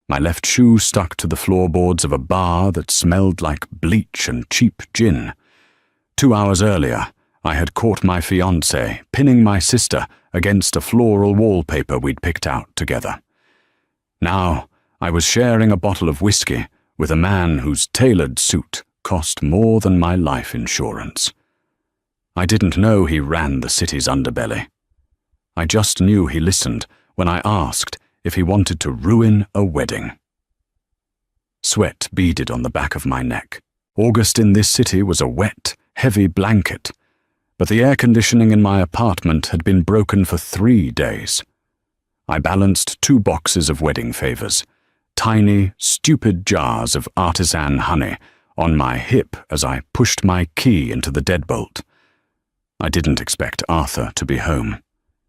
My left shoe stuck to the floorboards of a bar that smelled like bleach and cheap gin. 2 hours earlier, I had caught my fiancé pinning my sister against a floral wallpaper we'd picked out together. Now, I was sharing a bottle of whiskey with a man whose tailored suit cost more than my life insurance. I didn't know he ran the city's underbelly. I just knew he listened when I asked if he wanted to ruin a wedding. Sweat beaded on the back of my neck. August in this city was a wet, heavy blanket, but the air conditioning in my apartment had been broken for 3 days. I balanced 2 boxes of wedding favors, tiny, stupid jars of artisan honey, on my hip as I pushed my key into the deadbolt. I didn't expect Arthur to be home.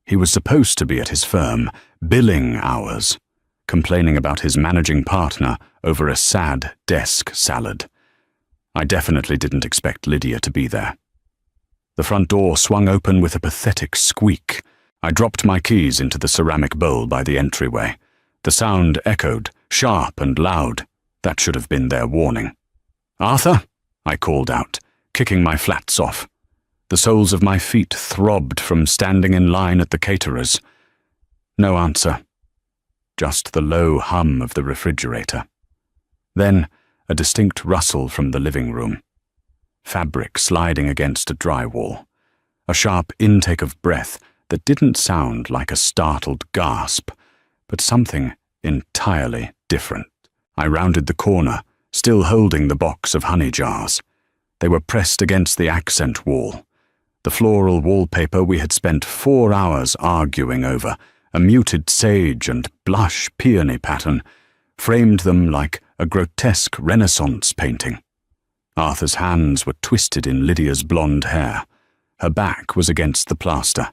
He was supposed to be at his firm, billing hours, complaining about his managing partner over a sad desk salad. I definitely didn't expect Lydia to be there. The front door swung open with a pathetic squeak. I dropped my keys into the ceramic bowl by the entryway. The sound echoed, sharp and loud. That should have been their warning. "Arthur?" I called out, kicking my flats off. The soles of my feet throbbed from standing in line at the caterer's. No answer. Just the low hum of the refrigerator. Then, a distinct rustle from the living room. Fabric sliding against a drywall. A sharp intake of breath that didn't sound like a startled gasp, but something entirely different. I rounded the corner, still holding the box of honey jars. They were pressed against the accent wall. The floral wallpaper we had spent 4 hours arguing over, a muted sage and blush peony pattern, framed them like a grotesque Renaissance painting. Arthur's hands were twisted in Lydia's blonde hair. Her back was against the plaster.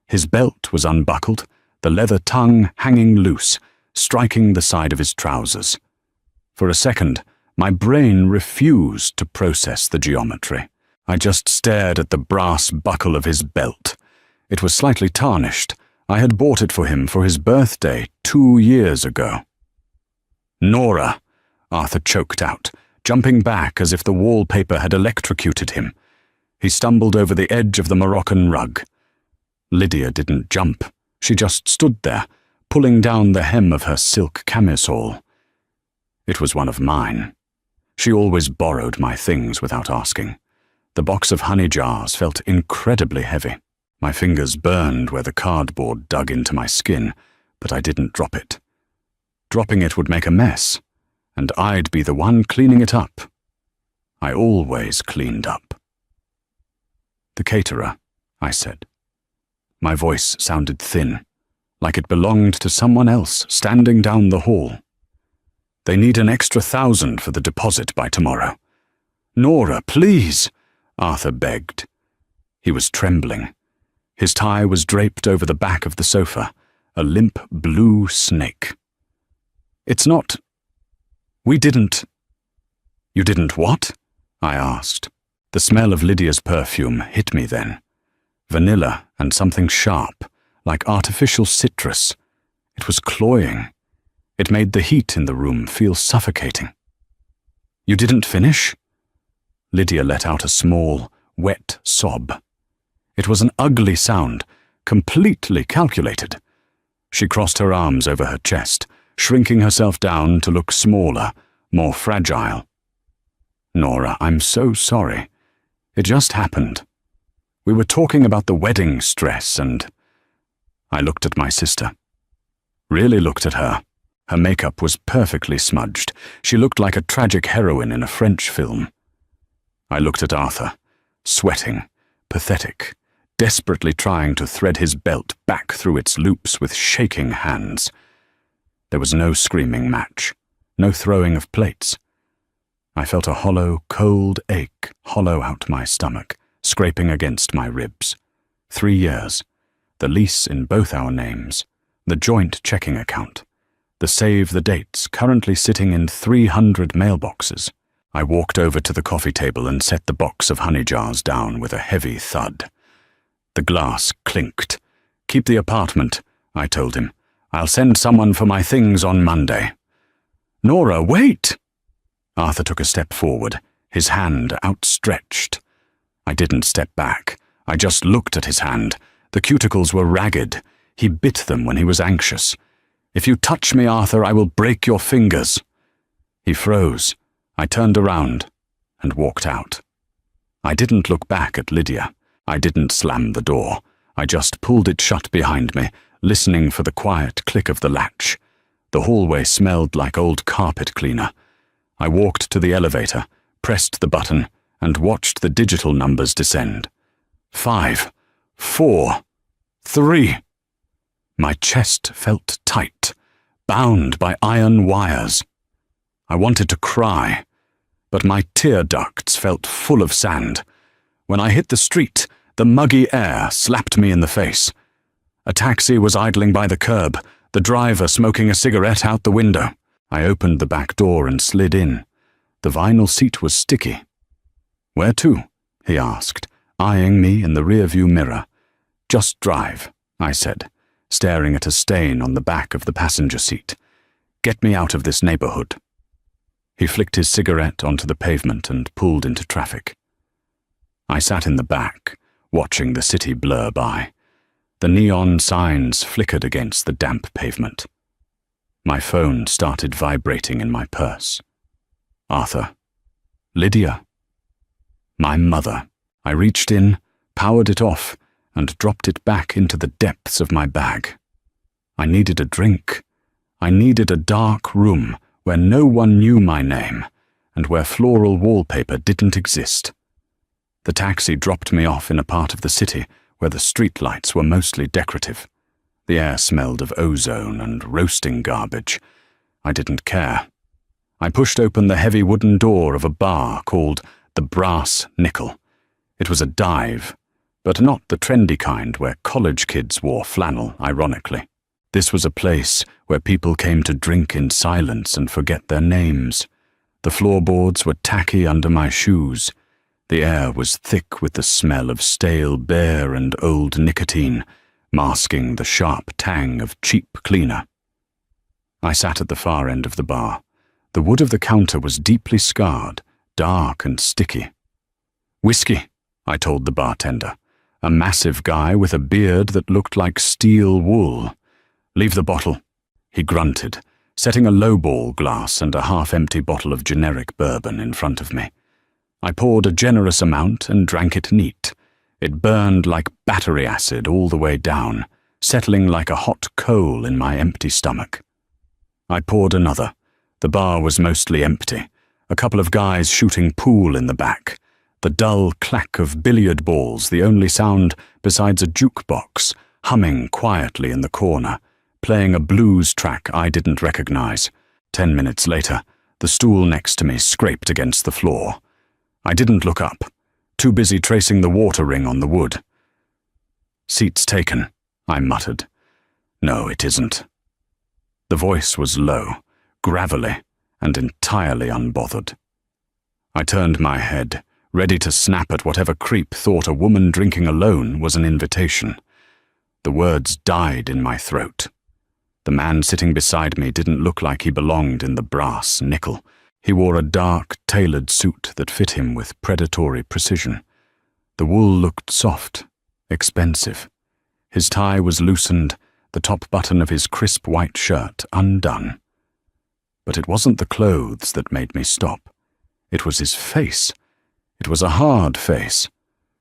His belt was unbuckled, the leather tongue hanging loose, striking the side of his trousers. For a second, my brain refused to process the geometry. I just stared at the brass buckle of his belt. It was slightly tarnished. I had bought it for him for his birthday 2 years ago. "Nora," Arthur choked out, jumping back as if the wallpaper had electrocuted him. He stumbled over the edge of the Moroccan rug. Lydia didn't jump. She just stood there, pulling down the hem of her silk camisole. It was one of mine. She always borrowed my things without asking. The box of honey jars felt incredibly heavy. My fingers burned where the cardboard dug into my skin, but I didn't drop it. Dropping it would make a mess, and I'd be the one cleaning it up. I always cleaned up. "The caterer," I said. My voice sounded thin, like it belonged to someone else standing down the hall. "They need an extra 1,000 for the deposit by tomorrow." "Nora, please," Arthur begged. He was trembling. His tie was draped over the back of the sofa, a limp blue snake. "It's not... We didn't..." "You didn't what?" I asked. The smell of Lydia's perfume hit me then. Vanilla and something sharp, like artificial citrus. It was cloying. It made the heat in the room feel suffocating. "You didn't finish?" Lydia let out a small, wet sob. It was an ugly sound, completely calculated. She crossed her arms over her chest, shrinking herself down to look smaller, more fragile. "Nora, I'm so sorry. It just happened. We were talking about the wedding stress and..." I looked at my sister. Really looked at her. Her makeup was perfectly smudged. She looked like a tragic heroine in a French film. I looked at Arthur, sweating, pathetic, desperately trying to thread his belt back through its loops with shaking hands. There was no screaming match, no throwing of plates. I felt a hollow, cold ache hollow out my stomach, scraping against my ribs. 3 years, the lease in both our names, the joint checking account, the save the dates currently sitting in 300 mailboxes. I walked over to the coffee table and set the box of honey jars down with a heavy thud. The glass clinked. "Keep the apartment," I told him. "I'll send someone for my things on Monday." Nora, wait! Arthur took a step forward, his hand outstretched. I didn't step back. I just looked at his hand. The cuticles were ragged. He bit them when he was anxious. If you touch me, Arthur, I will break your fingers. He froze. I turned around and walked out. I didn't look back at Lydia. I didn't slam the door. I just pulled it shut behind me, listening for the quiet click of the latch. The hallway smelled like old carpet cleaner. I walked to the elevator, pressed the button, and watched the digital numbers descend. 5, 4, 3. My chest felt tight, bound by iron wires. I wanted to cry, but my tear ducts felt full of sand. When I hit the street, the muggy air slapped me in the face. A taxi was idling by the curb, the driver smoking a cigarette out the window. I opened the back door and slid in. The vinyl seat was sticky. "Where to?" he asked, eyeing me in the rearview mirror. "Just drive," I said, staring at a stain on the back of the passenger seat. "Get me out of this neighborhood." He flicked his cigarette onto the pavement and pulled into traffic. I sat in the back, watching the city blur by. The neon signs flickered against the damp pavement. My phone started vibrating in my purse. Arthur. Lydia. My mother. I reached in, powered it off, and dropped it back into the depths of my bag. I needed a drink. I needed a dark room where no one knew my name and where floral wallpaper didn't exist. The taxi dropped me off in a part of the city where the streetlights were mostly decorative. The air smelled of ozone and roasting garbage. I didn't care. I pushed open the heavy wooden door of a bar called the Brass Nickel. It was a dive, but not the trendy kind where college kids wore flannel, ironically. This was a place where people came to drink in silence and forget their names. The floorboards were tacky under my shoes. The air was thick with the smell of stale beer and old nicotine, masking the sharp tang of cheap cleaner. I sat at the far end of the bar. The wood of the counter was deeply scarred, dark and sticky. "Whiskey," I told the bartender, a massive guy with a beard that looked like steel wool. "Leave the bottle," he grunted, setting a lowball glass and a half-empty bottle of generic bourbon in front of me. I poured a generous amount and drank it neat. It burned like battery acid all the way down, settling like a hot coal in my empty stomach. I poured another. The bar was mostly empty. A couple of guys shooting pool in the back. The dull clack of billiard balls, the only sound besides a jukebox, humming quietly in the corner, playing a blues track I didn't recognize. 10 minutes later, the stool next to me scraped against the floor. I didn't look up, too busy tracing the water ring on the wood. "Seat's taken," I muttered. "No, it isn't." The voice was low, gravelly, and entirely unbothered. I turned my head, ready to snap at whatever creep thought a woman drinking alone was an invitation. The words died in my throat. The man sitting beside me didn't look like he belonged in the Brass Nickel. He wore a dark, tailored suit that fit him with predatory precision. The wool looked soft, expensive. His tie was loosened, the top button of his crisp white shirt undone. But it wasn't the clothes that made me stop. It was his face. It was a hard face.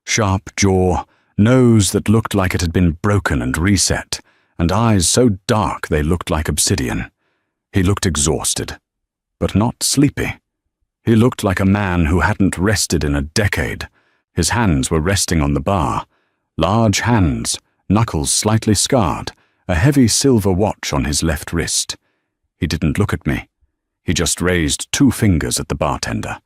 Sharp jaw, nose that looked like it had been broken and reset, and eyes so dark they looked like obsidian. He looked exhausted, but not sleepy. He looked like a man who hadn't rested in a decade. His hands were resting on the bar. Large hands, knuckles slightly scarred, a heavy silver watch on his left wrist. He didn't look at me. He just raised 2 fingers at the bartender.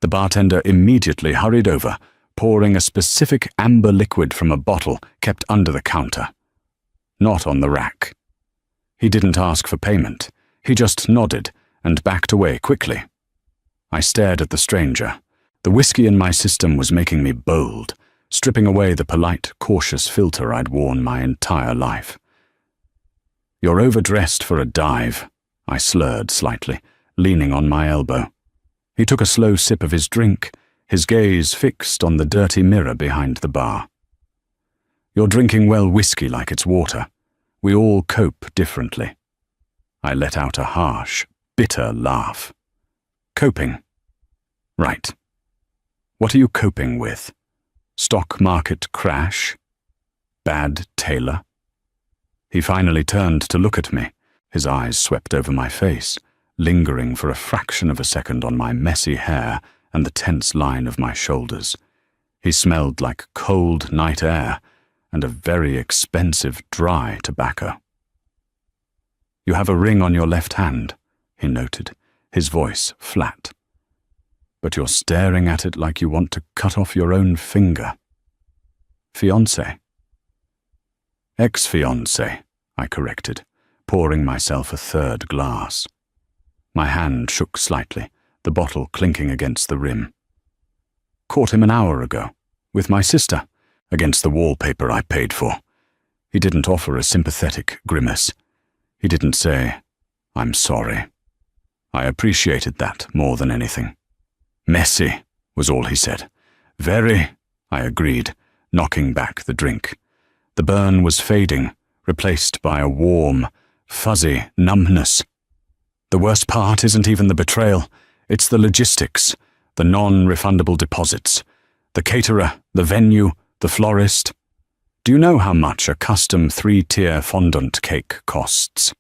The bartender immediately hurried over, pouring a specific amber liquid from a bottle kept under the counter. Not on the rack. He didn't ask for payment. He just nodded and backed away quickly. I stared at the stranger. The whiskey in my system was making me bold, stripping away the polite, cautious filter I'd worn my entire life. "You're overdressed for a dive," I slurred slightly, leaning on my elbow. He took a slow sip of his drink, his gaze fixed on the dirty mirror behind the bar. "You're drinking well whiskey like it's water. We all cope differently." I let out a harsh, bitter laugh. "Coping? Right. What are you coping with? Stock market crash? Bad tailor?" He finally turned to look at me. His eyes swept over my face, lingering for a fraction of a second on my messy hair and the tense line of my shoulders. He smelled like cold night air and a very expensive dry tobacco. "You have a ring on your left hand," he noted, his voice flat. "But you're staring at it like you want to cut off your own finger." "Fiancé?" "Ex-fiancé," I corrected, pouring myself a third glass. My hand shook slightly, the bottle clinking against the rim. "Caught him an hour ago, with my sister, against the wallpaper I paid for." He didn't offer a sympathetic grimace. He didn't say, "I'm sorry." I appreciated that more than anything. "Messy," was all he said. "Very," I agreed, knocking back the drink. The burn was fading, replaced by a warm, fuzzy numbness. "The worst part isn't even the betrayal. It's the logistics, the non-refundable deposits, the caterer, the venue, the florist. Do you know how much a custom 3-tier fondant cake costs?"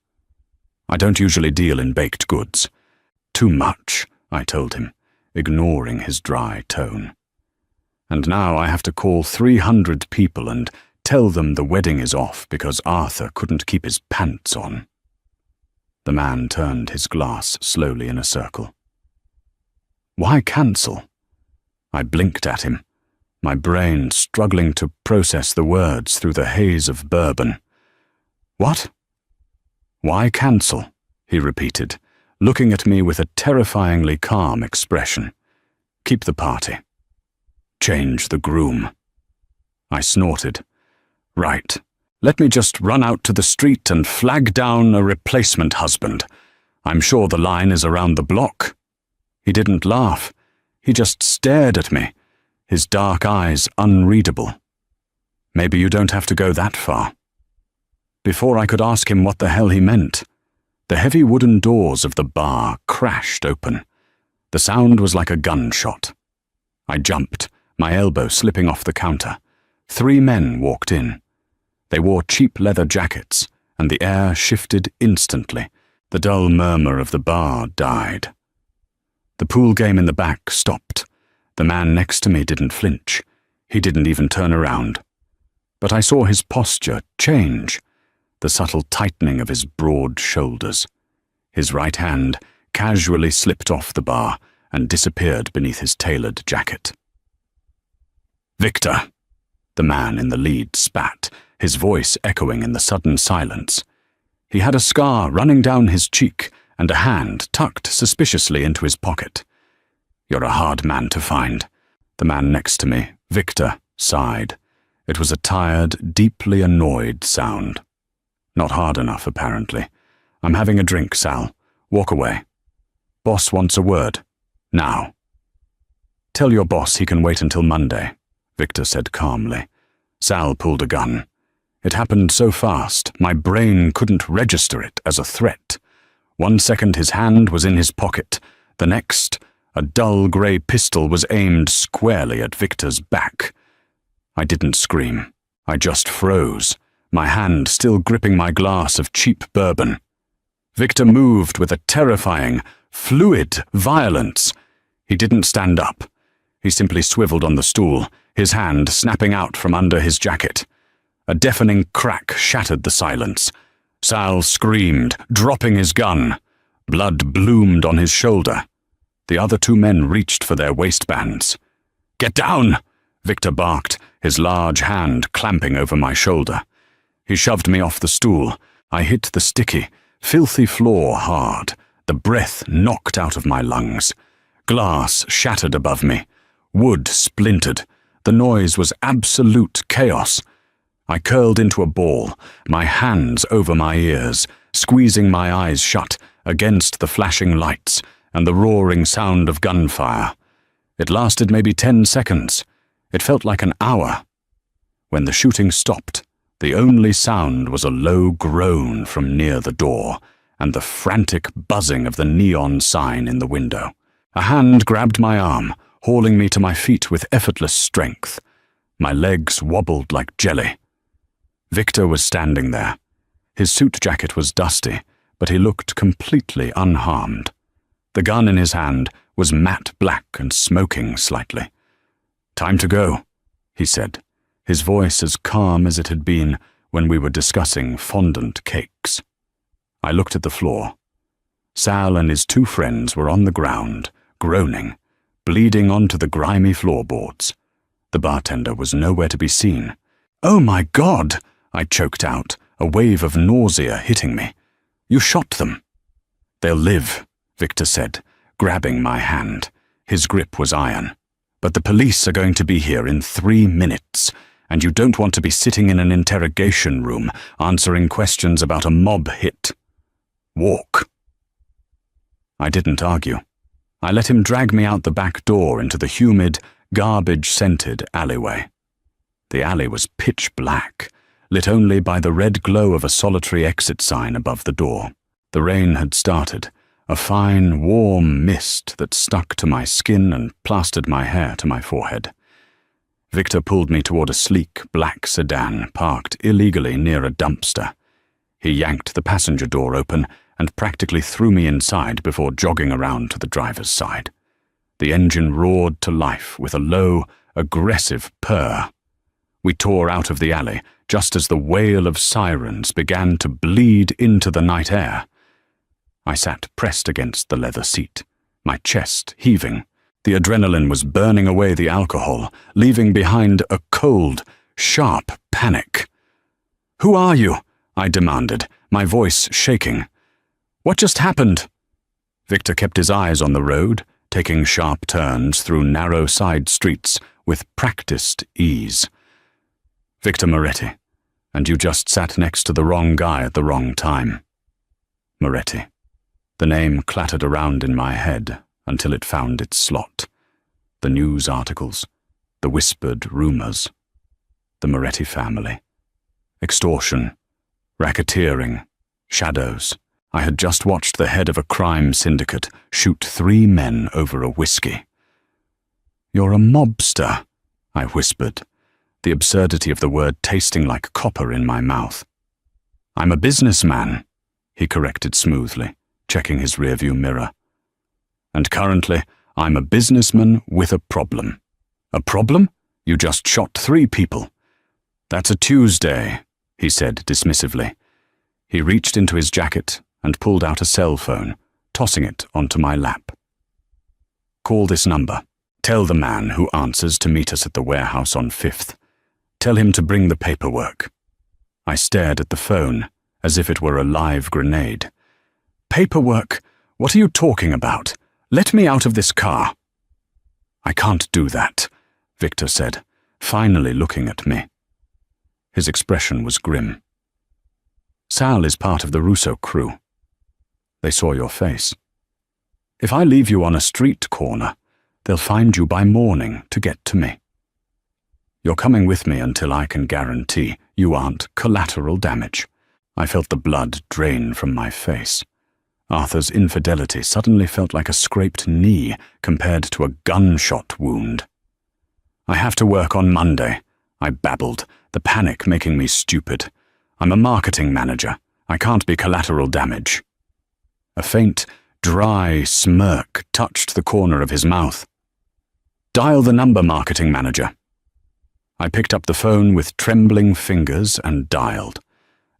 "I don't usually deal in baked goods." "Too much," I told him, ignoring his dry tone. "And now I have to call 300 people and tell them the wedding is off because Arthur couldn't keep his pants on." The man turned his glass slowly in a circle. "Why cancel?" I blinked at him, my brain struggling to process the words through the haze of bourbon. "What?" "Why cancel?" he repeated, looking at me with a terrifyingly calm expression. "Keep the party. Change the groom." I snorted. "Right. Let me just run out to the street and flag down a replacement husband. I'm sure the line is around the block." He didn't laugh. He just stared at me, his dark eyes unreadable. "Maybe you don't have to go that far." Before I could ask him what the hell he meant, the heavy wooden doors of the bar crashed open. The sound was like a gunshot. I jumped, my elbow slipping off the counter. 3 men walked in. They wore cheap leather jackets, and the air shifted instantly. The dull murmur of the bar died. The pool game in the back stopped. The man next to me didn't flinch. He didn't even turn around. But I saw his posture change, the subtle tightening of his broad shoulders. His right hand casually slipped off the bar and disappeared beneath his tailored jacket. "Victor," the man in the lead spat, his voice echoing in the sudden silence. He had a scar running down his cheek and a hand tucked suspiciously into his pocket. "You're a hard man to find." The man next to me, Victor, sighed. It was a tired, deeply annoyed sound. "Not hard enough, apparently. I'm having a drink, Sal. Walk away. Boss wants a word. Now." "Tell your boss he can wait until Monday," Victor said calmly. Sal pulled a gun. It happened so fast, my brain couldn't register it as a threat. 1 second his hand was in his pocket. The next, a dull grey pistol was aimed squarely at Victor's back. I didn't scream. I just froze, my hand still gripping my glass of cheap bourbon. Victor moved with a terrifying, fluid violence. He didn't stand up. He simply swiveled on the stool, his hand snapping out from under his jacket. A deafening crack shattered the silence. Sal screamed, dropping his gun. Blood bloomed on his shoulder. The other 2 men reached for their waistbands. "Get down!" Victor barked, his large hand clamping over my shoulder. He shoved me off the stool. I hit the sticky, filthy floor hard, the breath knocked out of my lungs. Glass shattered above me. Wood splintered. The noise was absolute chaos. I curled into a ball, my hands over my ears, squeezing my eyes shut against the flashing lights and the roaring sound of gunfire. It lasted maybe 10 seconds. It felt like an hour. When the shooting stopped, the only sound was a low groan from near the door and the frantic buzzing of the neon sign in the window. A hand grabbed my arm, hauling me to my feet with effortless strength. My legs wobbled like jelly. Victor was standing there. His suit jacket was dusty, but he looked completely unharmed. The gun in his hand was matte black and smoking slightly. "Time to go," he said, his voice as calm as it had been when we were discussing fondant cakes. I looked at the floor. Sal and his 2 friends were on the ground, groaning, bleeding onto the grimy floorboards. The bartender was nowhere to be seen. "Oh my God!" I choked out, a wave of nausea hitting me. "You shot them." "They'll live," Victor said, grabbing my hand. His grip was iron. "But the police are going to be here in 3 minutes, and you don't want to be sitting in an interrogation room answering questions about a mob hit. Walk." I didn't argue. I let him drag me out the back door into the humid, garbage-scented alleyway. The alley was pitch black, lit only by the red glow of a solitary exit sign above the door. The rain had started, a fine, warm mist that stuck to my skin and plastered my hair to my forehead. Victor pulled me toward a sleek, black sedan parked illegally near a dumpster. He yanked the passenger door open and practically threw me inside before jogging around to the driver's side. The engine roared to life with a low, aggressive purr. We tore out of the alley just as the wail of sirens began to bleed into the night air. I sat pressed against the leather seat, my chest heaving. The adrenaline was burning away the alcohol, leaving behind a cold, sharp panic. "Who are you?" I demanded, my voice shaking. "What just happened?" Victor kept his eyes on the road, taking sharp turns through narrow side streets with practiced ease. "Victor Moretti, and you just sat next to the wrong guy at the wrong time." Moretti. The name clattered around in my head until it found its slot. The news articles, the whispered rumors, the Moretti family. Extortion, racketeering, shadows. I had just watched the head of a crime syndicate shoot 3 men over a whiskey. "You're a mobster," I whispered, the absurdity of the word tasting like copper in my mouth. "I'm a businessman," he corrected smoothly, checking his rearview mirror. "And currently, I'm a businessman with a problem." "A problem? You just shot 3 people." "That's a Tuesday," he said dismissively. He reached into his jacket and pulled out a cell phone, tossing it onto my lap. "Call this number. Tell the man who answers to meet us at the warehouse on 5th. Tell him to bring the paperwork." I stared at the phone as if it were a live grenade. "Paperwork? What are you talking about? Let me out of this car." "I can't do that," Victor said, finally looking at me. His expression was grim. "Sal is part of the Russo crew. They saw your face. If I leave you on a street corner, they'll find you by morning to get to me. You're coming with me until I can guarantee you aren't collateral damage." I felt the blood drain from my face. Arthur's infidelity suddenly felt like a scraped knee compared to a gunshot wound. "I have to work on Monday," I babbled, the panic making me stupid. "I'm a marketing manager. I can't be collateral damage." A faint, dry smirk touched the corner of his mouth. "Dial the number, marketing manager." I picked up the phone with trembling fingers and dialed.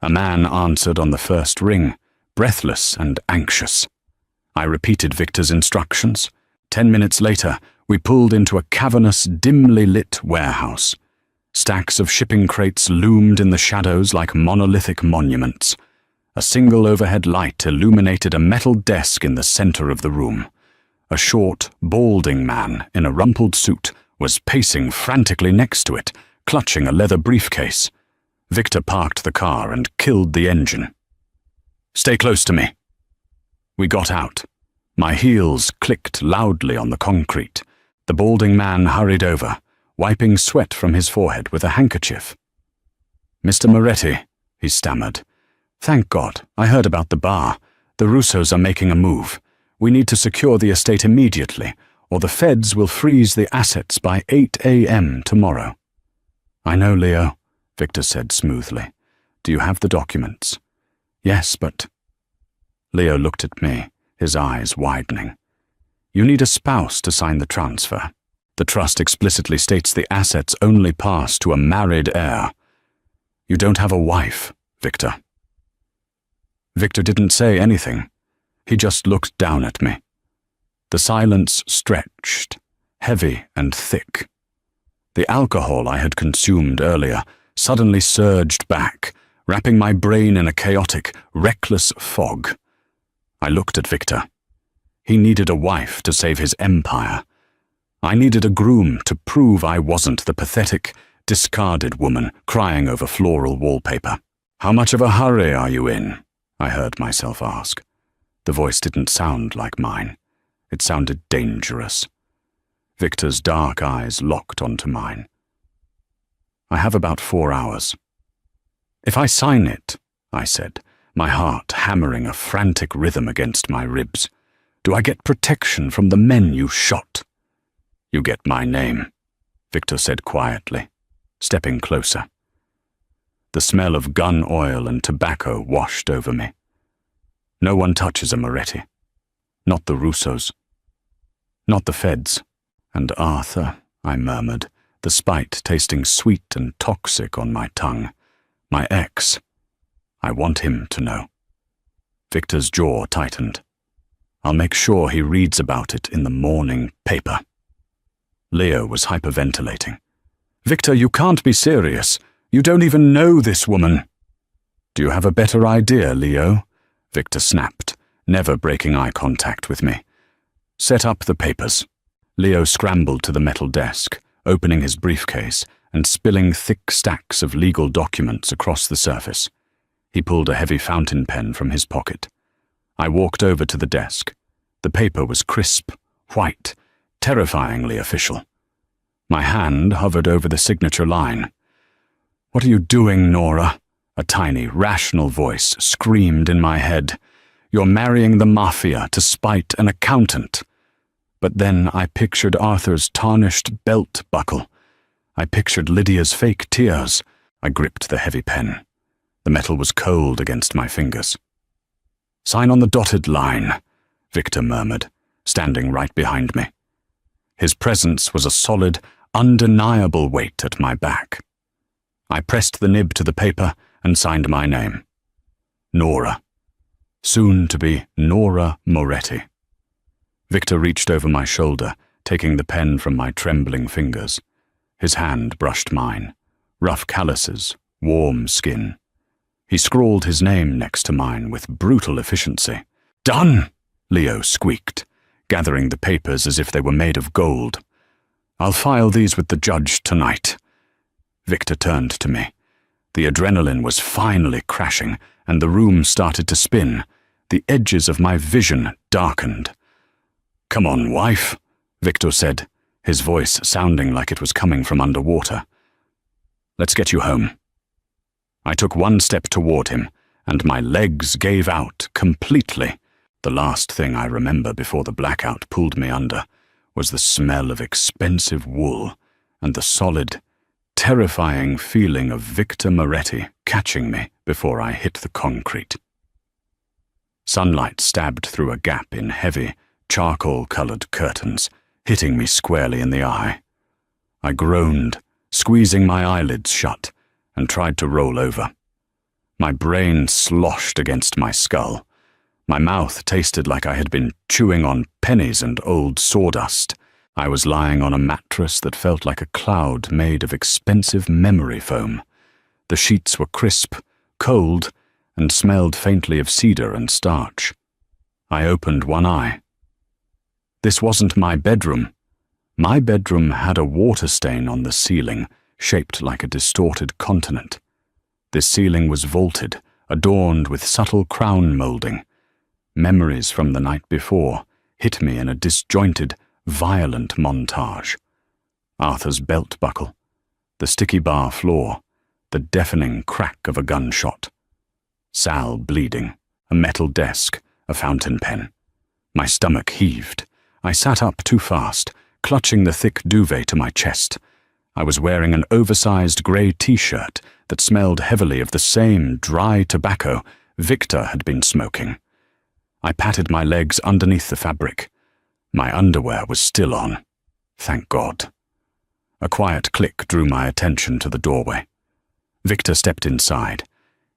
A man answered on the first ring, breathless and anxious. I repeated Victor's instructions. 10 minutes later, we pulled into a cavernous, dimly lit warehouse. Stacks of shipping crates loomed in the shadows like monolithic monuments. A single overhead light illuminated a metal desk in the center of the room. A short, balding man in a rumpled suit was pacing frantically next to it, clutching a leather briefcase. Victor parked the car and killed the engine. "Stay close to me." We got out. My heels clicked loudly on the concrete. The balding man hurried over, wiping sweat from his forehead with a handkerchief. "Mr. Moretti," he stammered. "Thank God, I heard about the bar. The Russos are making a move. We need to secure the estate immediately, or the feds will freeze the assets by 8 a.m. tomorrow." "I know, Leo," Victor said smoothly. "Do you have the documents?" "Yes, but—" Leo looked at me, his eyes widening. "You need a spouse to sign the transfer. The trust explicitly states the assets only pass to a married heir. You don't have a wife, Victor." Victor didn't say anything. He just looked down at me. The silence stretched, heavy and thick. The alcohol I had consumed earlier suddenly surged back, wrapping my brain in a chaotic, reckless fog. I looked at Victor. He needed a wife to save his empire. I needed a groom to prove I wasn't the pathetic, discarded woman crying over floral wallpaper. "How much of a hurry are you in?" I heard myself ask. The voice didn't sound like mine. It sounded dangerous. Victor's dark eyes locked onto mine. "I have about 4 hours." "If I sign it," I said, my heart hammering a frantic rhythm against my ribs, "do I get protection from the men you shot?" "You get my name," Victor said quietly, stepping closer. The smell of gun oil and tobacco washed over me. No one touches a Moretti. Not the Russos. Not the feds. "And Arthur," I murmured, the spite tasting sweet and toxic on my tongue. "My ex. I want him to know." Victor's jaw tightened. "I'll make sure he reads about it in the morning paper." Leo was hyperventilating. "Victor, you can't be serious. You don't even know this woman." "Do you have a better idea, Leo?" Victor snapped, never breaking eye contact with me. "Set up the papers." Leo scrambled to the metal desk, opening his briefcase and spilling thick stacks of legal documents across the surface. He pulled a heavy fountain pen from his pocket. I walked over to the desk. The paper was crisp, white, terrifyingly official. My hand hovered over the signature line. "What are you doing, Nora?" A tiny, rational voice screamed in my head. "You're marrying the Mafia to spite an accountant." But then I pictured Arthur's tarnished belt buckle. I pictured Lydia's fake tears. I gripped the heavy pen. The metal was cold against my fingers. "Sign on the dotted line," Victor murmured, standing right behind me. His presence was a solid, undeniable weight at my back. I pressed the nib to the paper and signed my name. Nora. Soon to be Nora Moretti. Victor reached over my shoulder, taking the pen from my trembling fingers. His hand brushed mine. Rough calluses, warm skin. He scrawled his name next to mine with brutal efficiency. "Done!" Leo squeaked, gathering the papers as if they were made of gold. "I'll file these with the judge tonight." Victor turned to me. The adrenaline was finally crashing, and the room started to spin. The edges of my vision darkened. "Come on, wife," Victor said, his voice sounding like it was coming from underwater. "Let's get you home." I took one step toward him, and my legs gave out completely. The last thing I remember before the blackout pulled me under was the smell of expensive wool and the solid, terrifying feeling of Victor Moretti catching me before I hit the concrete. Sunlight stabbed through a gap in heavy, charcoal-colored curtains, hitting me squarely in the eye. I groaned, squeezing my eyelids shut, and tried to roll over. My brain sloshed against my skull. My mouth tasted like I had been chewing on pennies and old sawdust. I was lying on a mattress that felt like a cloud made of expensive memory foam. The sheets were crisp, cold, and smelled faintly of cedar and starch. I opened one eye. This wasn't my bedroom. My bedroom had a water stain on the ceiling, shaped like a distorted continent. This ceiling was vaulted, adorned with subtle crown molding. Memories from the night before hit me in a disjointed, violent montage. Arthur's belt buckle, the sticky bar floor, the deafening crack of a gunshot. Sal bleeding, a metal desk, a fountain pen. My stomach heaved. I sat up too fast, clutching the thick duvet to my chest. I was wearing an oversized grey t-shirt that smelled heavily of the same dry tobacco Victor had been smoking. I patted my legs underneath the fabric. My underwear was still on. Thank God. A quiet click drew my attention to the doorway. Victor stepped inside.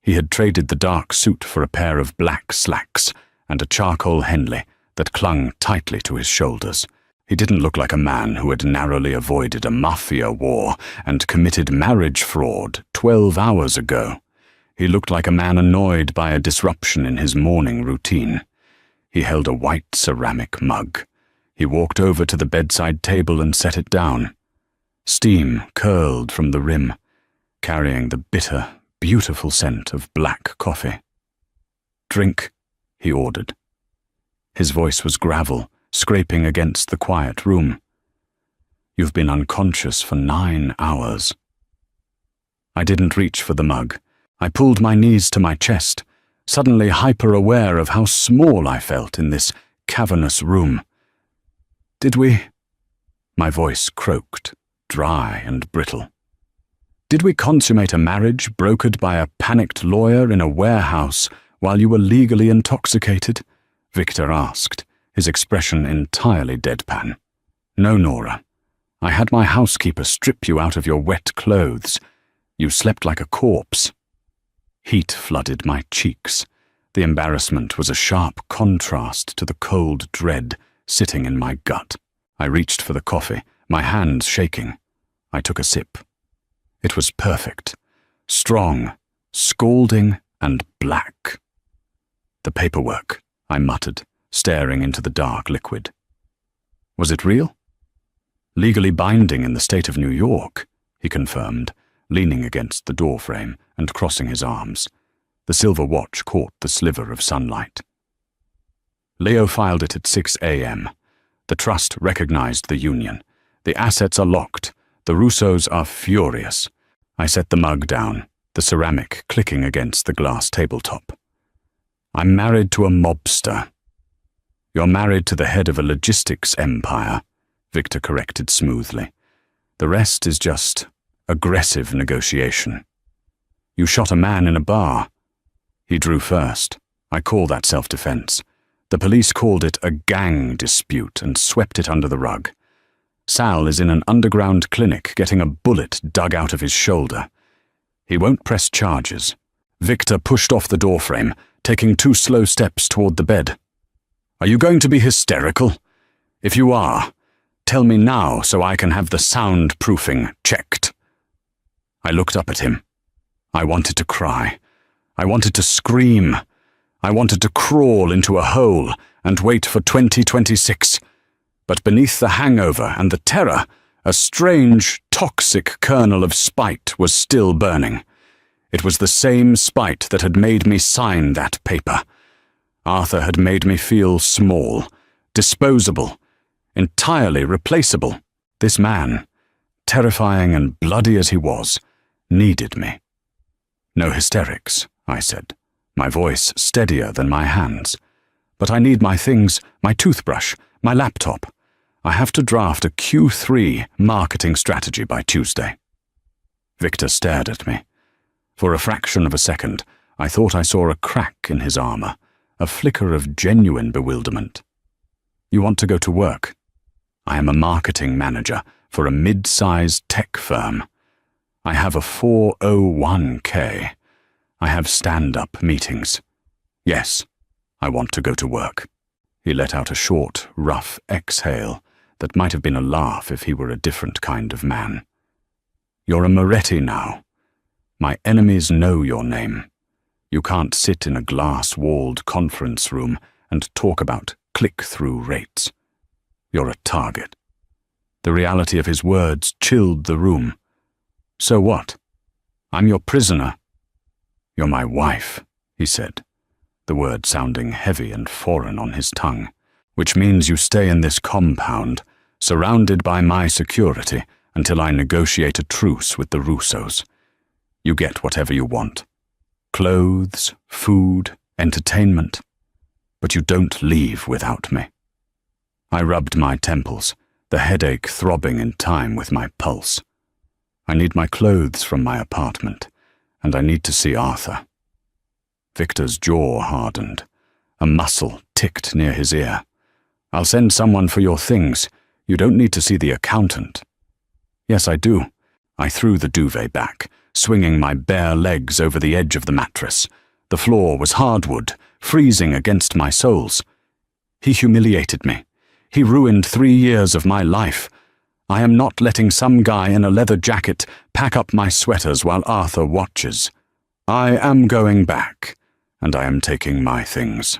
He had traded the dark suit for a pair of black slacks and a charcoal Henley that clung tightly to his shoulders. He didn't look like a man who had narrowly avoided a Mafia war and committed marriage fraud 12 hours ago. He looked like a man annoyed by a disruption in his morning routine. He held a white ceramic mug. He walked over to the bedside table and set it down. Steam curled from the rim, carrying the bitter, beautiful scent of black coffee. "Drink," he ordered. His voice was gravel, scraping against the quiet room. "You've been unconscious for 9 hours." I didn't reach for the mug. I pulled my knees to my chest, suddenly hyper-aware of how small I felt in this cavernous room. "Did we—" My voice croaked, dry and brittle. "Did we consummate a marriage brokered by a panicked lawyer in a warehouse while you were legally intoxicated?" Victor asked, his expression entirely deadpan. "No, Nora. I had my housekeeper strip you out of your wet clothes. You slept like a corpse." Heat flooded my cheeks. The embarrassment was a sharp contrast to the cold dread sitting in my gut. I reached for the coffee, my hands shaking. I took a sip. It was perfect. Strong, scalding, and black. "The paperwork," I muttered, staring into the dark liquid. "Was it real?" "Legally binding in the state of New York," he confirmed, leaning against the doorframe and crossing his arms. The silver watch caught the sliver of sunlight. Leo filed it at 6 a.m. The trust recognized the union. The assets are locked. The Russos are furious. I set the mug down, the ceramic clicking against the glass tabletop. "I'm married to a mobster." "You're married to the head of a logistics empire," Victor corrected smoothly. "The rest is just aggressive negotiation. You shot a man in a bar." He drew first. I call that self-defense. The police called it a gang dispute and swept it under the rug. Sal is in an underground clinic getting a bullet dug out of his shoulder. He won't press charges. Victor pushed off the doorframe, taking 2 slow steps toward the bed. "Are you going to be hysterical? If you are, tell me now so I can have the soundproofing checked." I looked up at him. I wanted to cry. I wanted to scream. I wanted to crawl into a hole and wait for 2026. But beneath the hangover and the terror, a strange, toxic kernel of spite was still burning. It was the same spite that had made me sign that paper. Arthur had made me feel small, disposable, entirely replaceable. This man, terrifying and bloody as he was, needed me. "No hysterics," I said, my voice steadier than my hands. "But I need my things, my toothbrush, my laptop. I have to draft a Q3 marketing strategy by Tuesday." Victor stared at me. For a fraction of a second, I thought I saw a crack in his armor, a flicker of genuine bewilderment. "You want to go to work?" "I am a marketing manager for a mid-sized tech firm. I have a 401k. I have stand-up meetings. Yes, I want to go to work." He let out a short, rough exhale that might have been a laugh if he were a different kind of man. "You're a Moretti now. My enemies know your name. You can't sit in a glass-walled conference room and talk about click-through rates. You're a target." The reality of his words chilled the room. "So what? I'm your prisoner." "You're my wife," he said. the word sounding heavy and foreign on his tongue. Which means you stay in this compound, surrounded by my security, until I negotiate a truce with the Russos. You get whatever you want. Clothes, food, entertainment. But you don't leave without me. I rubbed my temples, the headache throbbing in time with my pulse. I need my clothes from my apartment, and I need to see Arthur. Victor's jaw hardened. A muscle ticked near his ear. I'll send someone for your things. You don't need to see the accountant. Yes, I do. I threw the duvet back, swinging my bare legs over the edge of the mattress. The floor was hardwood, freezing against my soles. He humiliated me. He ruined 3 years of my life. I am not letting some guy in a leather jacket pack up my sweaters while Arthur watches. I am going back, and I am taking my things.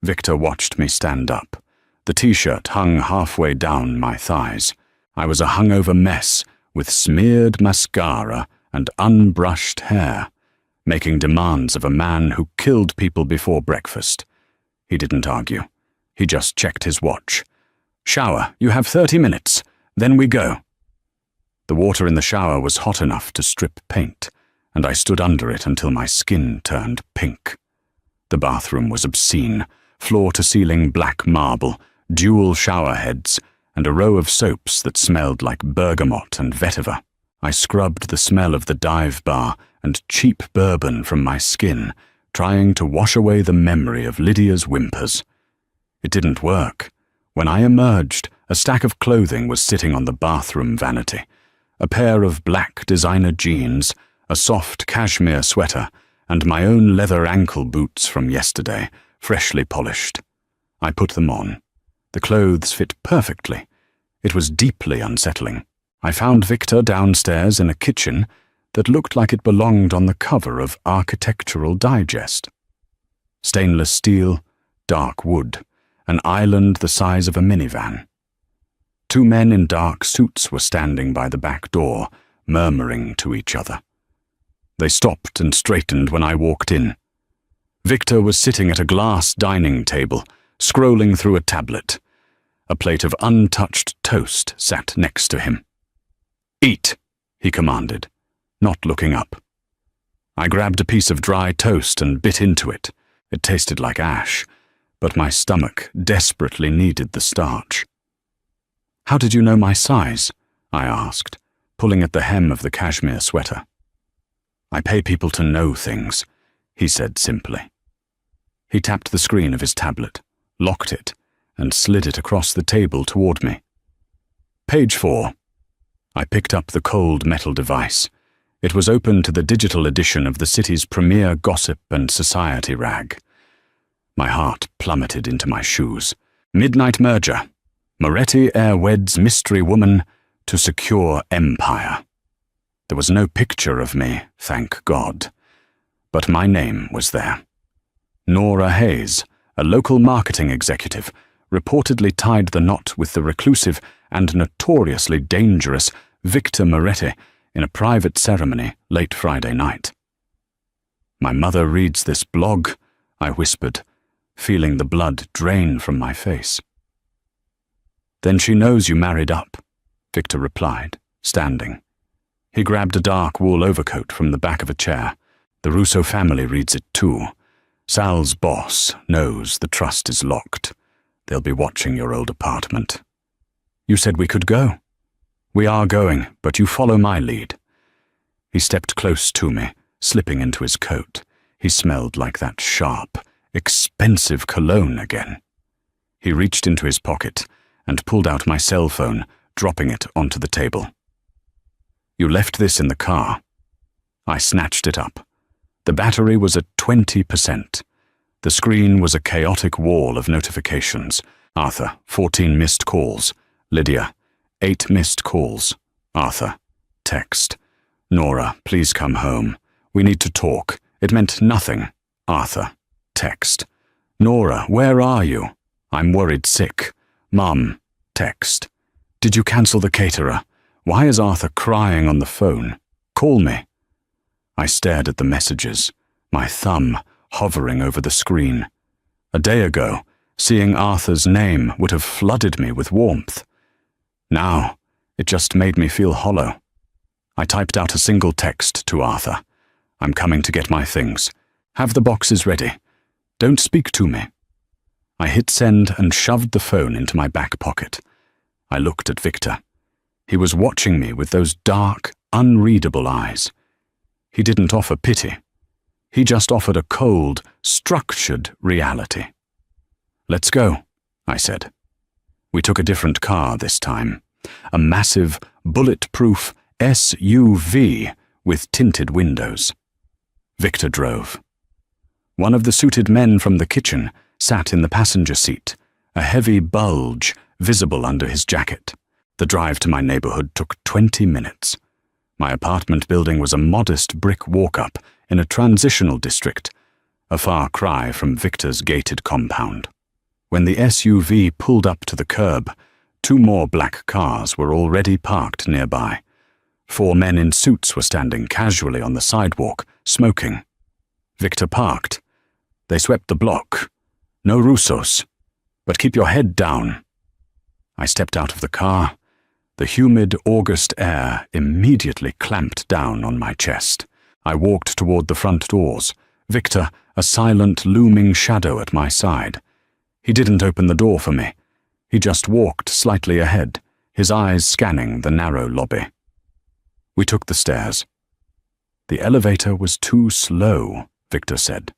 Victor watched me stand up. The t-shirt hung halfway down my thighs. I was a hungover mess with smeared mascara and unbrushed hair, making demands of a man who killed people before breakfast. He didn't argue. He just checked his watch. Shower, you have 30 minutes. Then we go. The water in the shower was hot enough to strip paint, and I stood under it until my skin turned pink. The bathroom was obscene, floor-to-ceiling black marble, dual shower heads, and a row of soaps that smelled like bergamot and vetiver. I scrubbed the smell of the dive bar and cheap bourbon from my skin, trying to wash away the memory of Lydia's whimpers. It didn't work. When I emerged, a stack of clothing was sitting on the bathroom vanity. A pair of black designer jeans, a soft cashmere sweater, and my own leather ankle boots from yesterday, freshly polished. I put them on. The clothes fit perfectly. It was deeply unsettling. I found Victor downstairs in a kitchen that looked like it belonged on the cover of Architectural Digest. Stainless steel, dark wood, an island the size of a minivan. 2 men in dark suits were standing by the back door, murmuring to each other. They stopped and straightened when I walked in. Victor was sitting at a glass dining table, scrolling through a tablet. A plate of untouched toast sat next to him. "Eat," he commanded, not looking up. I grabbed a piece of dry toast and bit into it. It tasted like ash, but my stomach desperately needed the starch. "How did you know my size?" I asked, pulling at the hem of the cashmere sweater. "I pay people to know things," he said simply. He tapped the screen of his tablet, locked it, and slid it across the table toward me. "Page 4. I picked up the cold metal device. It was open to the digital edition of the city's premier gossip and society rag. My heart plummeted into my shoes. Midnight merger. Moretti heir weds mystery woman to secure empire. There was no picture of me, thank God. But my name was there. Nora Hayes, a local marketing executive, reportedly tied the knot with the reclusive and notoriously dangerous Victor Moretti in a private ceremony late Friday night. "My mother reads this blog," I whispered, feeling the blood drain from my face. "Then she knows you married up," Victor replied, standing. He grabbed a dark wool overcoat from the back of a chair. "The Russo family reads it too. Sal's boss knows the trust is locked. They'll be watching your old apartment. You said we could go. We are going, but you follow my lead." He stepped close to me, slipping into his coat. He smelled like that sharp, expensive cologne again. He reached into his pocket and pulled out my cell phone, dropping it onto the table. "You left this in the car." I snatched it up. The battery was at 20%. The screen was a chaotic wall of notifications. Arthur, 14 missed calls. Lydia, 8 missed calls. Arthur, text. "Nora, please come home. We need to talk. It meant nothing." Arthur, text. "Nora, where are you? I'm worried sick." Mum, text. "Did you cancel the caterer? Why is Arthur crying on the phone? Call me." I stared at the messages, my thumb hovering over the screen. A day ago, seeing Arthur's name would have flooded me with warmth. Now, it just made me feel hollow. I typed out a single text to Arthur. "I'm coming to get my things. Have the boxes ready. Don't speak to me." I hit send and shoved the phone into my back pocket. I looked at Victor. He was watching me with those dark, unreadable eyes. He didn't offer pity. He just offered a cold, structured reality. "Let's go," I said. We took a different car this time, a massive, bulletproof SUV with tinted windows. Victor drove. One of the suited men from the kitchen sat in the passenger seat, a heavy bulge visible under his jacket. The drive to my neighborhood took 20 minutes. My apartment building was a modest brick walk-up in a transitional district, a far cry from Victor's gated compound. When the SUV pulled up to the curb, 2 more black cars were already parked nearby. 4 men in suits were standing casually on the sidewalk, smoking. Victor parked. They swept the block. "No Russos, but keep your head down." I stepped out of the car. The humid August air immediately clamped down on my chest. I walked toward the front doors, Victor a silent, looming shadow at my side. He didn't open the door for me. He just walked slightly ahead, his eyes scanning the narrow lobby. We took the stairs. "The elevator was too slow," Victor said.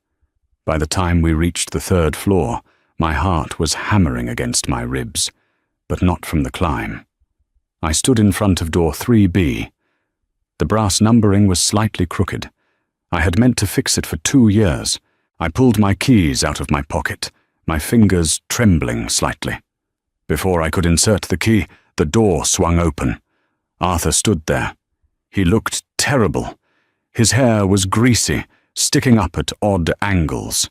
By the time we reached the 3rd floor, my heart was hammering against my ribs, but not from the climb. I stood in front of door 3B. The brass numbering was slightly crooked. I had meant to fix it for 2 years. I pulled my keys out of my pocket, my fingers trembling slightly. Before I could insert the key, the door swung open. Arthur stood there. He looked terrible. His hair was greasy, sticking up at odd angles.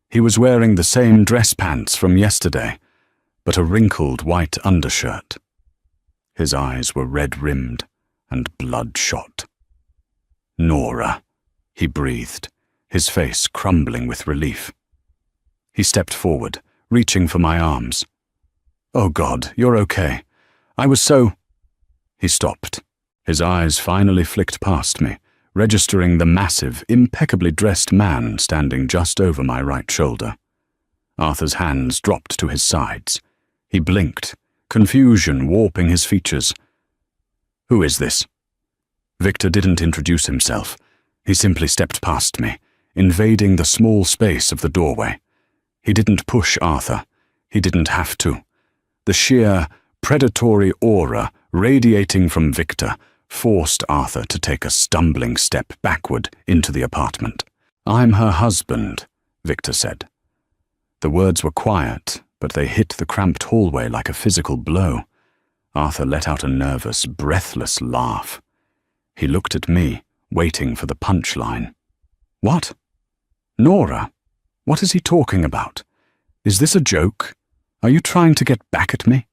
He was wearing the same dress pants from yesterday, but a wrinkled white undershirt. His eyes were red-rimmed and bloodshot. "Nora," he breathed, his face crumbling with relief. He stepped forward, reaching for my arms. "Oh God, you're okay. I was so—" He stopped. His eyes finally flicked past me, registering the massive, impeccably dressed man standing just over my right shoulder. Arthur's hands dropped to his sides. He blinked, confusion warping his features. "Who is this?" Victor didn't introduce himself. He simply stepped past me, invading the small space of the doorway. He didn't push Arthur. He didn't have to. The sheer, predatory aura radiating from Victor forced Arthur to take a stumbling step backward into the apartment. "I'm her husband," Victor said. The words were quiet, but they hit the cramped hallway like a physical blow. Arthur let out a nervous, breathless laugh. He looked at me, waiting for the punchline. "What? Nora? What is he talking about? Is this a joke? Are you trying to get back at me?"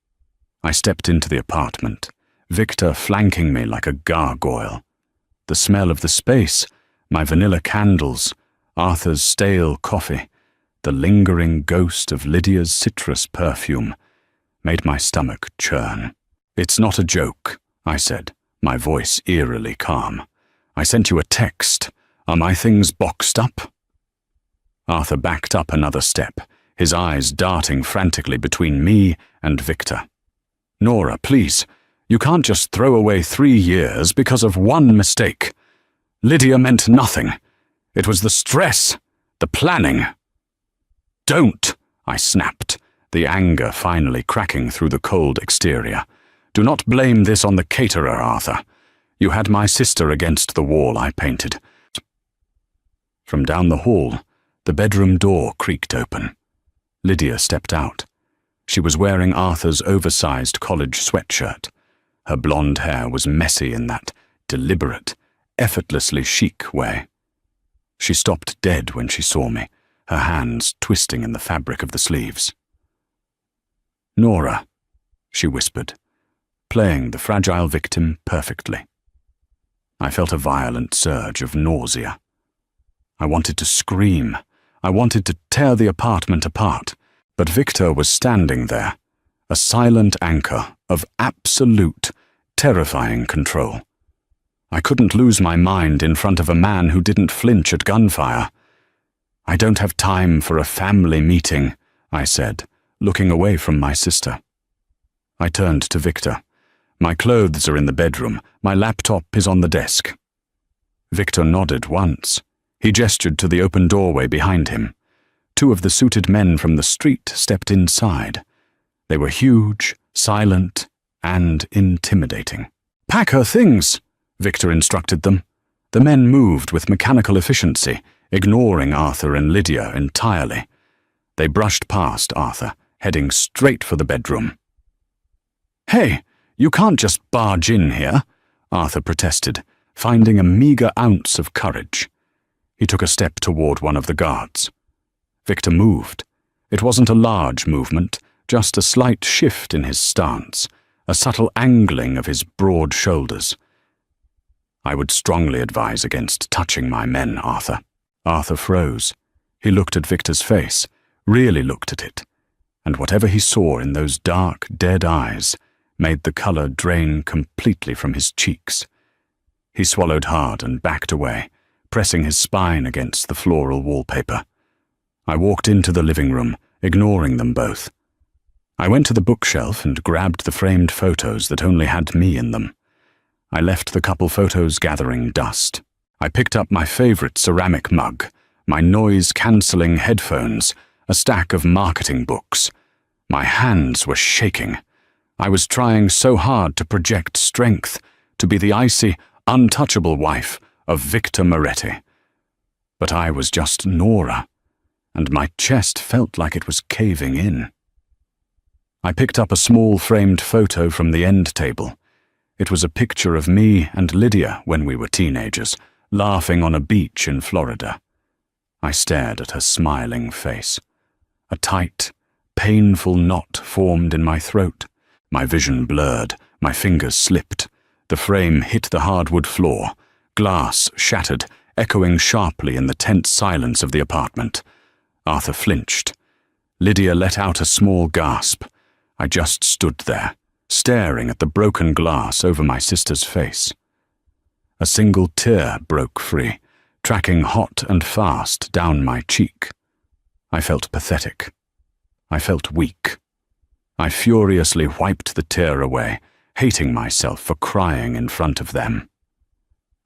I stepped into the apartment, Victor flanking me like a gargoyle. The smell of the space, my vanilla candles, Arthur's stale coffee, the lingering ghost of Lydia's citrus perfume, made my stomach churn. "It's not a joke," I said, my voice eerily calm. "I sent you a text. Are my things boxed up?" Arthur backed up another step, his eyes darting frantically between me and Victor. "Nora, please. You can't just throw away 3 years because of one mistake. Lydia meant nothing. It was the stress, the planning." "Don't," I snapped, the anger finally cracking through the cold exterior. "Do not blame this on the caterer, Arthur. You had my sister against the wall I painted." From down the hall, the bedroom door creaked open. Lydia stepped out. She was wearing Arthur's oversized college sweatshirt. Her blonde hair was messy in that deliberate, effortlessly chic way. She stopped dead when she saw me, her hands twisting in the fabric of the sleeves. "Nora," she whispered, playing the fragile victim perfectly. I felt a violent surge of nausea. I wanted to scream. I wanted to tear the apartment apart, but Victor was standing there, a silent anchor of absolute, terrifying control. I couldn't lose my mind in front of a man who didn't flinch at gunfire. "I don't have time for a family meeting," I said, looking away from my sister. I turned to Victor. "My clothes are in the bedroom. My laptop is on the desk." Victor nodded once. He gestured to the open doorway behind him. Two of the suited men from the street stepped inside. They were huge, silent, and intimidating. "Pack her things," Victor instructed them. The men moved with mechanical efficiency, ignoring Arthur and Lydia entirely. They brushed past Arthur, heading straight for the bedroom. "Hey, you can't just barge in here," Arthur protested, finding a meager ounce of courage. He took a step toward one of the guards. Victor moved. It wasn't a large movement, just a slight shift in his stance, a subtle angling of his broad shoulders. "I would strongly advise against touching my men, Arthur." Arthur froze. He looked at Victor's face, really looked at it, and whatever he saw in those dark, dead eyes made the color drain completely from his cheeks. He swallowed hard and backed away, pressing his spine against the floral wallpaper. I walked into the living room, ignoring them both. I went to the bookshelf and grabbed the framed photos that only had me in them. I left the couple photos gathering dust. I picked up my favorite ceramic mug, my noise-cancelling headphones, a stack of marketing books. My hands were shaking. I was trying so hard to project strength, to be the icy, untouchable wife of Victor Moretti. But I was just Nora, and my chest felt like it was caving in. I picked up a small framed photo from the end table. It was a picture of me and Lydia when we were teenagers, laughing on a beach in Florida. I stared at her smiling face. A tight, painful knot formed in my throat. My vision blurred, my fingers slipped. The frame hit the hardwood floor. Glass shattered, echoing sharply in the tense silence of the apartment. Arthur flinched. Lydia let out a small gasp. I just stood there, staring at the broken glass over my sister's face. A single tear broke free, tracking hot and fast down my cheek. I felt pathetic. I felt weak. I furiously wiped the tear away, hating myself for crying in front of them.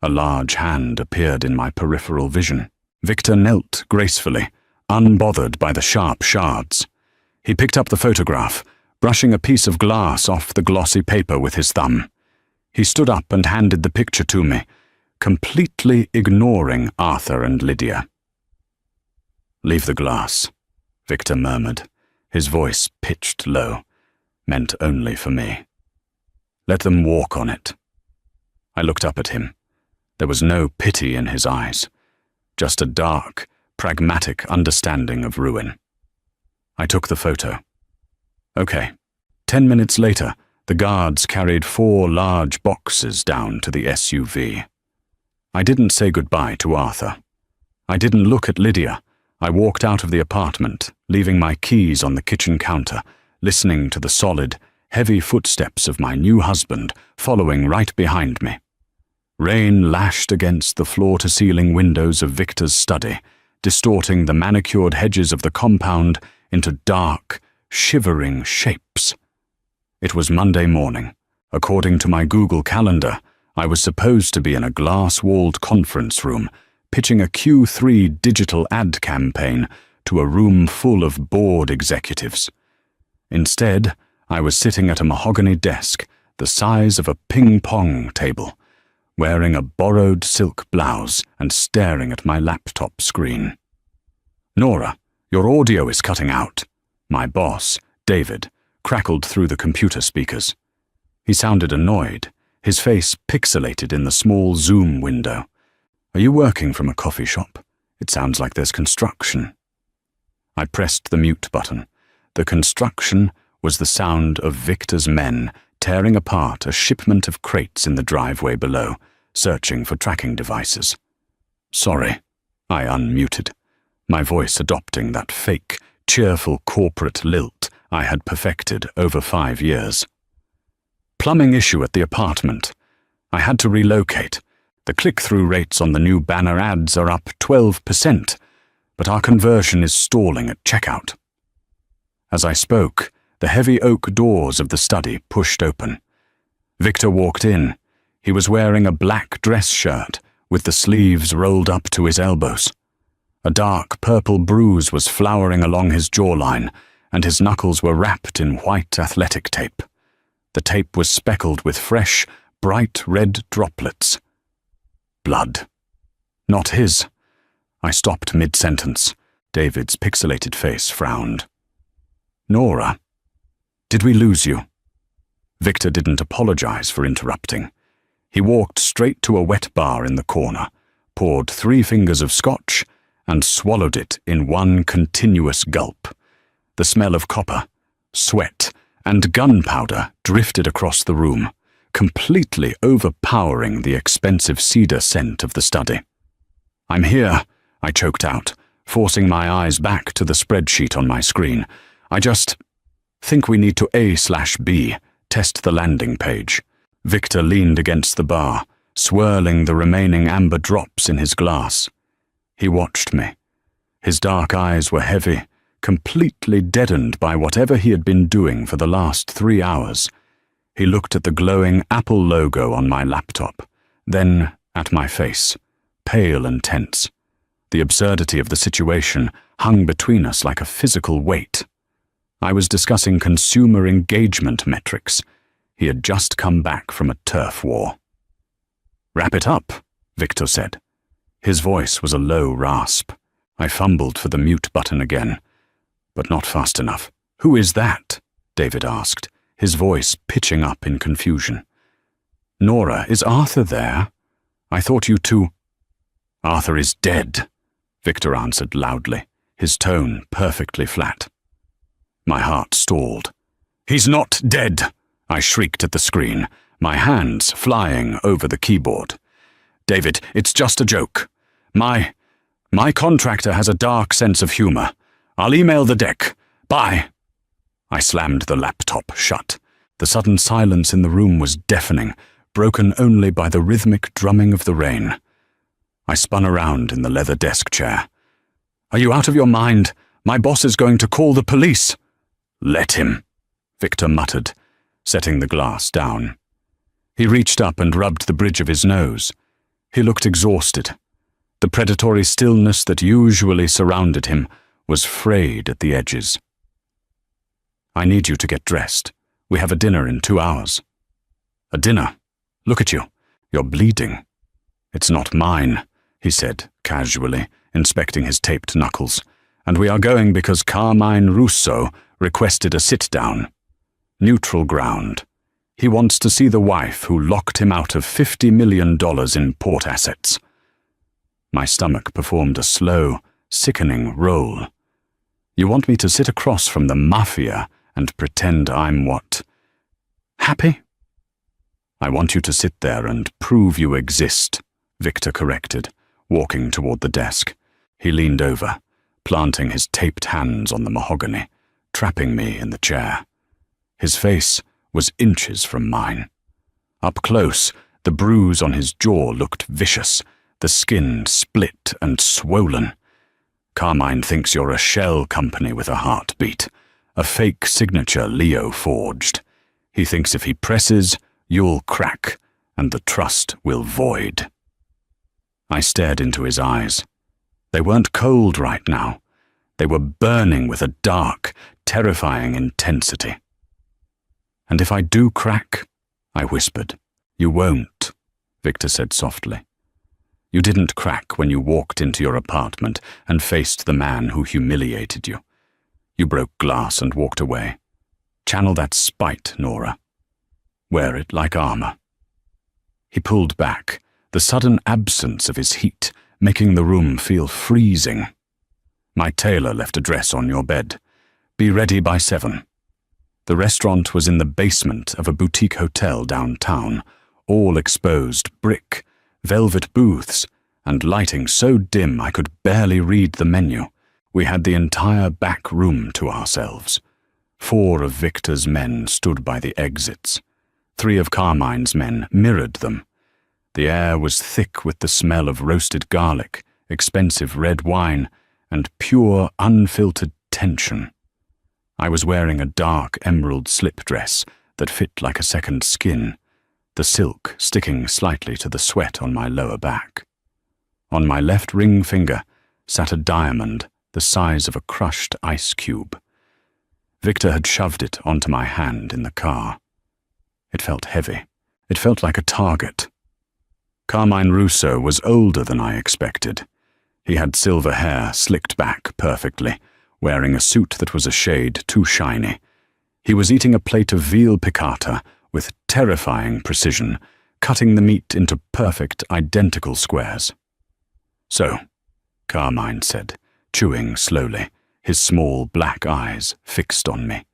A large hand appeared in my peripheral vision. Victor knelt gracefully, unbothered by the sharp shards. He picked up the photograph, brushing a piece of glass off the glossy paper with his thumb. He stood up and handed the picture to me, completely ignoring Arthur and Lydia. "Leave the glass," Victor murmured, his voice pitched low, meant only for me. "Let them walk on it." I looked up at him. There was no pity in his eyes, just a dark, pragmatic understanding of ruin. I took the photo. Okay. 10 minutes later, the guards carried 4 large boxes down to the SUV. I didn't say goodbye to Arthur. I didn't look at Lydia. I walked out of the apartment, leaving my keys on the kitchen counter, listening to the solid, heavy footsteps of my new husband following right behind me. Rain lashed against the floor-to-ceiling windows of Victor's study, distorting the manicured hedges of the compound into dark, shivering shapes. It was Monday morning. According to my Google Calendar, I was supposed to be in a glass-walled conference room, pitching a Q3 digital ad campaign to a room full of board executives. Instead, I was sitting at a mahogany desk the size of a ping-pong table, wearing a borrowed silk blouse and staring at my laptop screen. "Nora, your audio is cutting out." My boss, David, crackled through the computer speakers. He sounded annoyed, his face pixelated in the small Zoom window. "Are you working from a coffee shop? It sounds like there's construction." I pressed the mute button. The construction was the sound of Victor's men tearing apart a shipment of crates in the driveway below, searching for tracking devices. "Sorry," I unmuted. my voice adopting that fake, cheerful corporate lilt I had perfected over 5 years. Plumbing issue at the apartment. I had to relocate. The click-through rates on the new banner ads are up 12%, but our conversion is stalling at checkout. As I spoke, the heavy oak doors of the study pushed open. Victor walked in. He was wearing a black dress shirt with the sleeves rolled up to his elbows. A dark purple bruise was flowering along his jawline, and his knuckles were wrapped in white athletic tape. The tape was speckled with fresh, bright red droplets. Blood. Not his. I stopped mid-sentence. David's pixelated face frowned. Nora, did we lose you? Victor didn't apologize for interrupting. He walked straight to a wet bar in the corner, poured 3 fingers of scotch, and swallowed it in one continuous gulp. The smell of copper, sweat, and gunpowder drifted across the room, completely overpowering the expensive cedar scent of the study. I'm here, I choked out, forcing my eyes back to the spreadsheet on my screen. I just think we need to A/B, test the landing page. Victor leaned against the bar, swirling the remaining amber drops in his glass. He watched me. His dark eyes were heavy, completely deadened by whatever he had been doing for the last 3 hours. He looked at the glowing Apple logo on my laptop, then at my face, pale and tense. The absurdity of the situation hung between us like a physical weight. I was discussing consumer engagement metrics. He had just come back from a turf war. "Wrap it up," Victor said. His voice was a low rasp. I fumbled for the mute button again, but not fast enough. "Who is that?" David asked, his voice pitching up in confusion. "Nora, is Arthur there? I thought you two—" "Arthur is dead," Victor answered loudly, his tone perfectly flat. My heart stalled. "He's not dead!" I shrieked at the screen, my hands flying over the keyboard. "David, it's just a joke. My contractor has a dark sense of humor. I'll email the deck. Bye." I slammed the laptop shut. The sudden silence in the room was deafening, broken only by the rhythmic drumming of the rain. I spun around in the leather desk chair. "Are you out of your mind? My boss is going to call the police." "Let him," Victor muttered, setting the glass down. He reached up and rubbed the bridge of his nose. He looked exhausted. The predatory stillness that usually surrounded him was frayed at the edges. "I need you to get dressed. We have a dinner in 2 hours." "A dinner? Look at you. You're bleeding." "It's not mine," he said casually, inspecting his taped knuckles. "And we are going because Carmine Russo requested a sit-down. Neutral ground. He wants to see the wife who locked him out of $50 million in port assets." My stomach performed a slow, sickening roll. "You want me to sit across from the Mafia and pretend I'm what? Happy?" "I want you to sit there and prove you exist," Victor corrected, walking toward the desk. He leaned over, planting his taped hands on the mahogany, trapping me in the chair. His face was inches from mine. Up close, the bruise on his jaw looked vicious, the skin split and swollen. "Carmine thinks you're a shell company with a heartbeat, a fake signature Leo forged. He thinks if he presses, you'll crack, and the trust will void." I stared into his eyes. They weren't cold right now. They were burning with a dark, terrifying intensity. "And if I do crack," I whispered. "You won't," Victor said softly. "You didn't crack when you walked into your apartment and faced the man who humiliated you. You broke glass and walked away. Channel that spite, Nora. Wear it like armor." He pulled back, the sudden absence of his heat making the room feel freezing. "My tailor left a dress on your bed. Be ready by 7. The restaurant was in the basement of a boutique hotel downtown, all exposed brick, velvet booths, and lighting so dim I could barely read the menu. We had the entire back room to ourselves. 4 of Victor's men stood by the exits. 3 of Carmine's men mirrored them. The air was thick with the smell of roasted garlic, expensive red wine, and pure, unfiltered tension. I was wearing a dark emerald slip dress that fit like a second skin, the silk sticking slightly to the sweat on my lower back. On my left ring finger sat a diamond the size of a crushed ice cube. Victor had shoved it onto my hand in the car. It felt heavy. It felt like a target. Carmine Russo was older than I expected. He had silver hair slicked back perfectly, wearing a suit that was a shade too shiny. He was eating a plate of veal piccata with terrifying precision, cutting the meat into perfect, identical squares. "So," Carmine said, chewing slowly, his small black eyes fixed on me.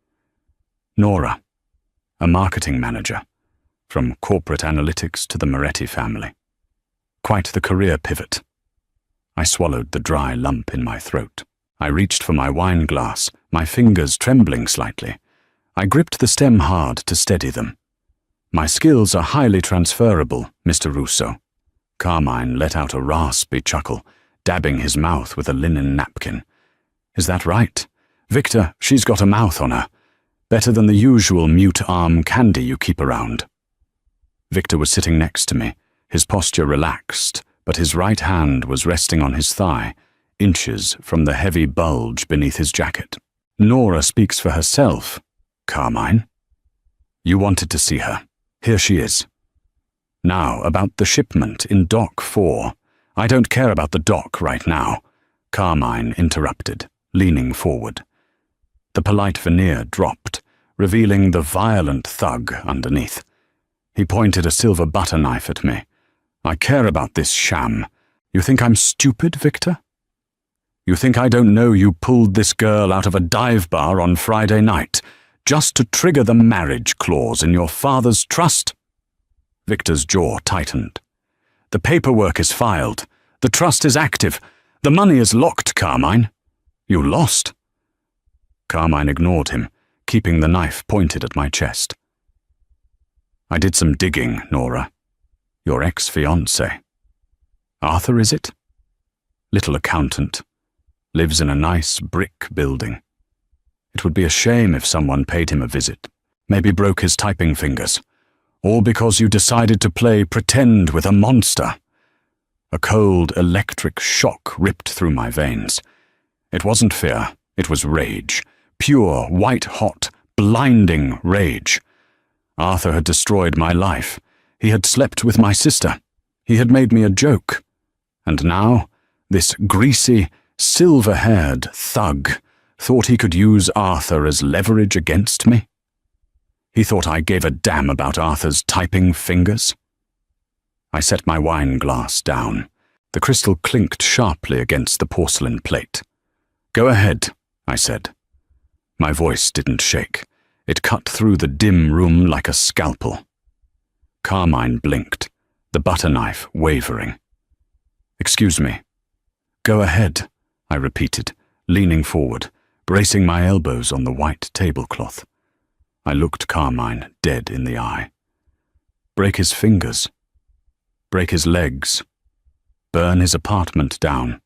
"Nora, a marketing manager, from corporate analytics to the Moretti family. Quite the career pivot." I swallowed the dry lump in my throat. I reached for my wine glass, my fingers trembling slightly. I gripped the stem hard to steady them. "My skills are highly transferable, Mr. Russo." Carmine let out a raspy chuckle, dabbing his mouth with a linen napkin. "Is that right? Victor, she's got a mouth on her. Better than the usual mute arm candy you keep around." Victor was sitting next to me, his posture relaxed, but his right hand was resting on his thigh, inches from the heavy bulge beneath his jacket. "Nora speaks for herself, Carmine. You wanted to see her. Here she is. Now, about the shipment in Dock 4. I don't care about the dock right now," Carmine interrupted, leaning forward. The polite veneer dropped, revealing the violent thug underneath. He pointed a silver butter knife at me. "I care about this sham. You think I'm stupid, Victor? You think I don't know you pulled this girl out of a dive bar on Friday night, just to trigger the marriage clause in your father's trust?" Victor's jaw tightened. "The paperwork is filed. The trust is active. The money is locked, Carmine. You lost." Carmine ignored him, keeping the knife pointed at my chest. "I did some digging, Nora. Your ex-fiancé. Arthur, is it? Little accountant. Lives in a nice brick building. It would be a shame if someone paid him a visit, maybe broke his typing fingers, all because you decided to play pretend with a monster." A cold electric shock ripped through my veins. It wasn't fear, it was rage. Pure, white-hot, blinding rage. Arthur had destroyed my life. He had slept with my sister. He had made me a joke. And now, this greasy, silver-haired thug thought he could use Arthur as leverage against me? He thought I gave a damn about Arthur's typing fingers? I set my wine glass down. The crystal clinked sharply against the porcelain plate. "Go ahead," I said. My voice didn't shake. It cut through the dim room like a scalpel. Carmine blinked, the butter knife wavering. "Excuse me." "Go ahead," I repeated, leaning forward, bracing my elbows on the white tablecloth. I looked Carmine dead in the eye. Break his fingers. Break his legs. Burn his apartment down.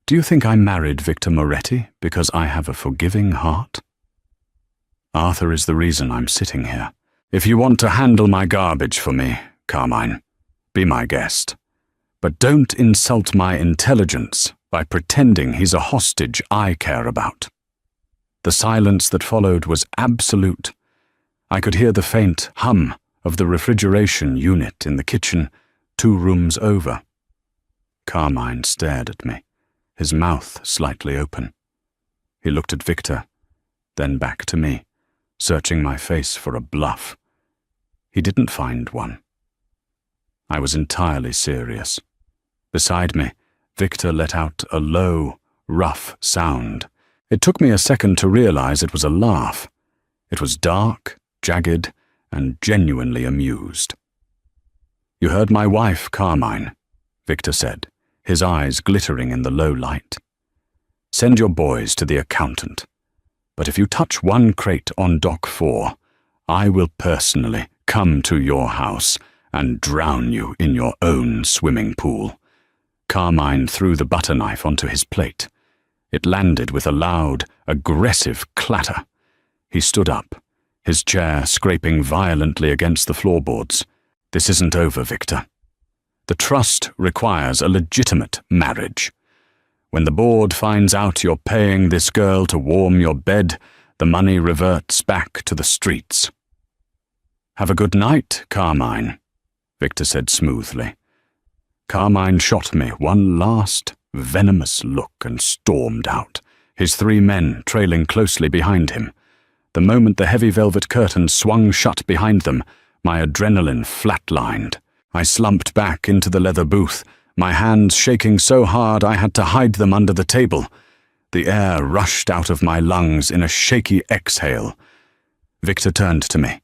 Do you think I married Victor Moretti because I have a forgiving heart? Arthur is the reason I'm sitting here. If you want to handle my garbage for me, Carmine, be my guest. But don't insult my intelligence by pretending he's a hostage I care about. The silence that followed was absolute. I could hear the faint hum of the refrigeration unit in the kitchen 2 rooms over. Carmine stared at me, his mouth slightly open. He looked at Victor, then back to me, searching my face for a bluff. He didn't find one. I was entirely serious. Beside me, Victor let out a low, rough sound. It took me a second to realize it was a laugh. It was dark, jagged, and genuinely amused. "You heard my wife, Carmine," Victor said, his eyes glittering in the low light. Send your boys to the accountant. But if you touch one crate on Dock 4, I will personally come to your house and drown you in your own swimming pool." Carmine threw the butter knife onto his plate. It landed with a loud, aggressive clatter. He stood up, his chair scraping violently against the floorboards. "This isn't over, Victor. The trust requires a legitimate marriage. When the board finds out you're paying this girl to warm your bed, the money reverts back to the streets." "Have a good night, Carmine," Victor said smoothly. Carmine shot me one last, venomous look and stormed out, his 3 men trailing closely behind him. The moment the heavy velvet curtains swung shut behind them, my adrenaline flatlined. I slumped back into the leather booth, my hands shaking so hard I had to hide them under the table. The air rushed out of my lungs in a shaky exhale. Victor turned to me.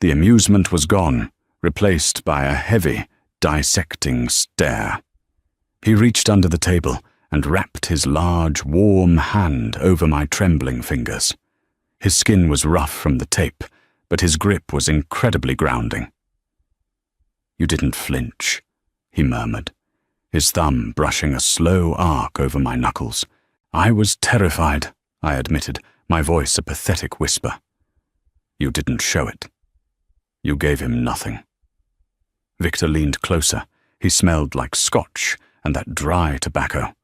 The amusement was gone, replaced by a heavy, dissecting stare. He reached under the table and wrapped his large, warm hand over my trembling fingers. His skin was rough from the tape, but his grip was incredibly grounding. "You didn't flinch," he murmured, his thumb brushing a slow arc over my knuckles. "I was terrified," I admitted, my voice a pathetic whisper. "You didn't show it. You gave him nothing." Victor leaned closer. He smelled like scotch and that dry tobacco.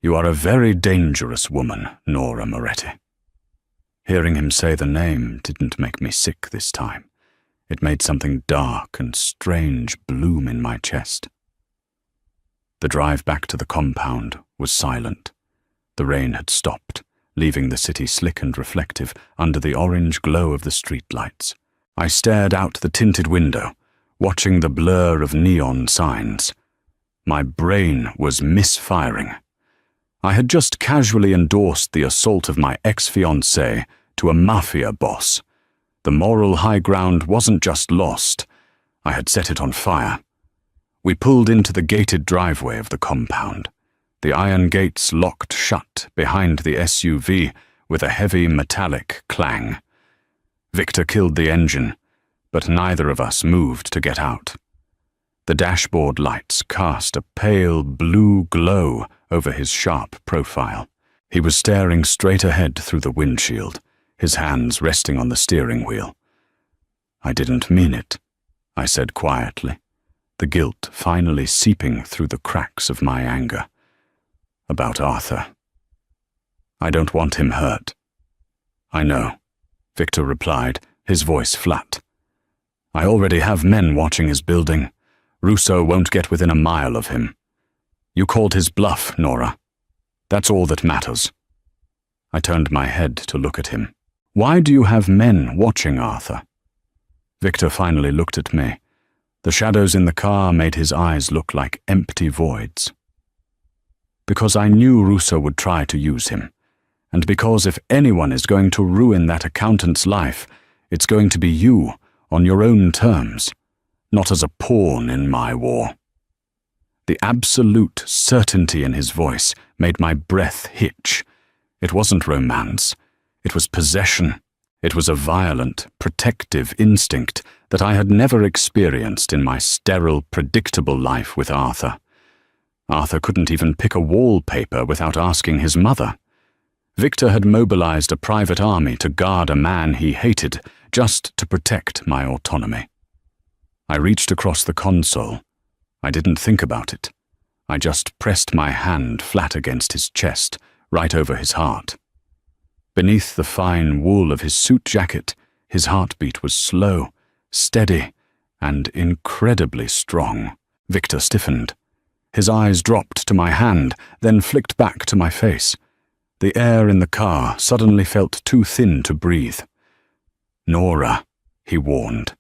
"You are a very dangerous woman, Nora Moretti." Hearing him say the name didn't make me sick this time. It made something dark and strange bloom in my chest. The drive back to the compound was silent. The rain had stopped, leaving the city slick and reflective under the orange glow of the streetlights. I stared out the tinted window, watching the blur of neon signs. My brain was misfiring. I had just casually endorsed the assault of my ex-fiancé to a Mafia boss. The moral high ground wasn't just lost. I had set it on fire. We pulled into the gated driveway of the compound. The iron gates locked shut behind the SUV with a heavy metallic clang. Victor killed the engine, but neither of us moved to get out. The dashboard lights cast a pale blue glow over his sharp profile. He was staring straight ahead through the windshield, his hands resting on the steering wheel. "I didn't mean it," I said quietly, the guilt finally seeping through the cracks of my anger. "About Arthur. I don't want him hurt." "I know," Victor replied, his voice flat. "I already have men watching his building. Russo won't get within a mile of him. You called his bluff, Nora. That's all that matters." I turned my head to look at him. "Why do you have men watching Arthur?" Victor finally looked at me. The shadows in the car made his eyes look like empty voids. "Because I knew Russo would try to use him. And because if anyone is going to ruin that accountant's life, it's going to be you, on your own terms, not as a pawn in my war." The absolute certainty in his voice made my breath hitch. It wasn't romance. It was possession. It was a violent, protective instinct that I had never experienced in my sterile, predictable life with Arthur. Arthur couldn't even pick a wallpaper without asking his mother. Victor had mobilized a private army to guard a man he hated, just to protect my autonomy. I reached across the console. I didn't think about it. I just pressed my hand flat against his chest, right over his heart. Beneath the fine wool of his suit jacket, his heartbeat was slow, steady, and incredibly strong. Victor stiffened. His eyes dropped to my hand, then flicked back to my face. The air in the car suddenly felt too thin to breathe. "Nora," he warned.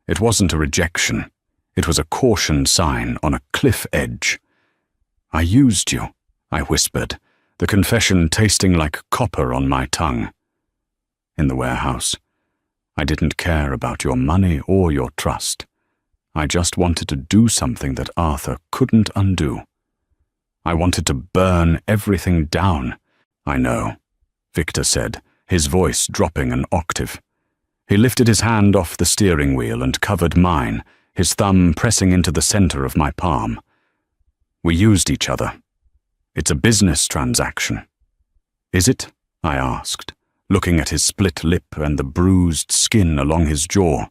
It wasn't a rejection. It was a caution sign on a cliff edge. "I used you," I whispered, the confession tasting like copper on my tongue. "In the warehouse. I didn't care about your money or your trust. I just wanted to do something that Arthur couldn't undo." I wanted to burn everything down. I know, Victor said, his voice dropping an octave. He lifted his hand off the steering wheel and covered mine, his thumb pressing into the center of my palm. We used each other. It's a business transaction. Is it? I asked, looking at his split lip and the bruised skin along his jaw.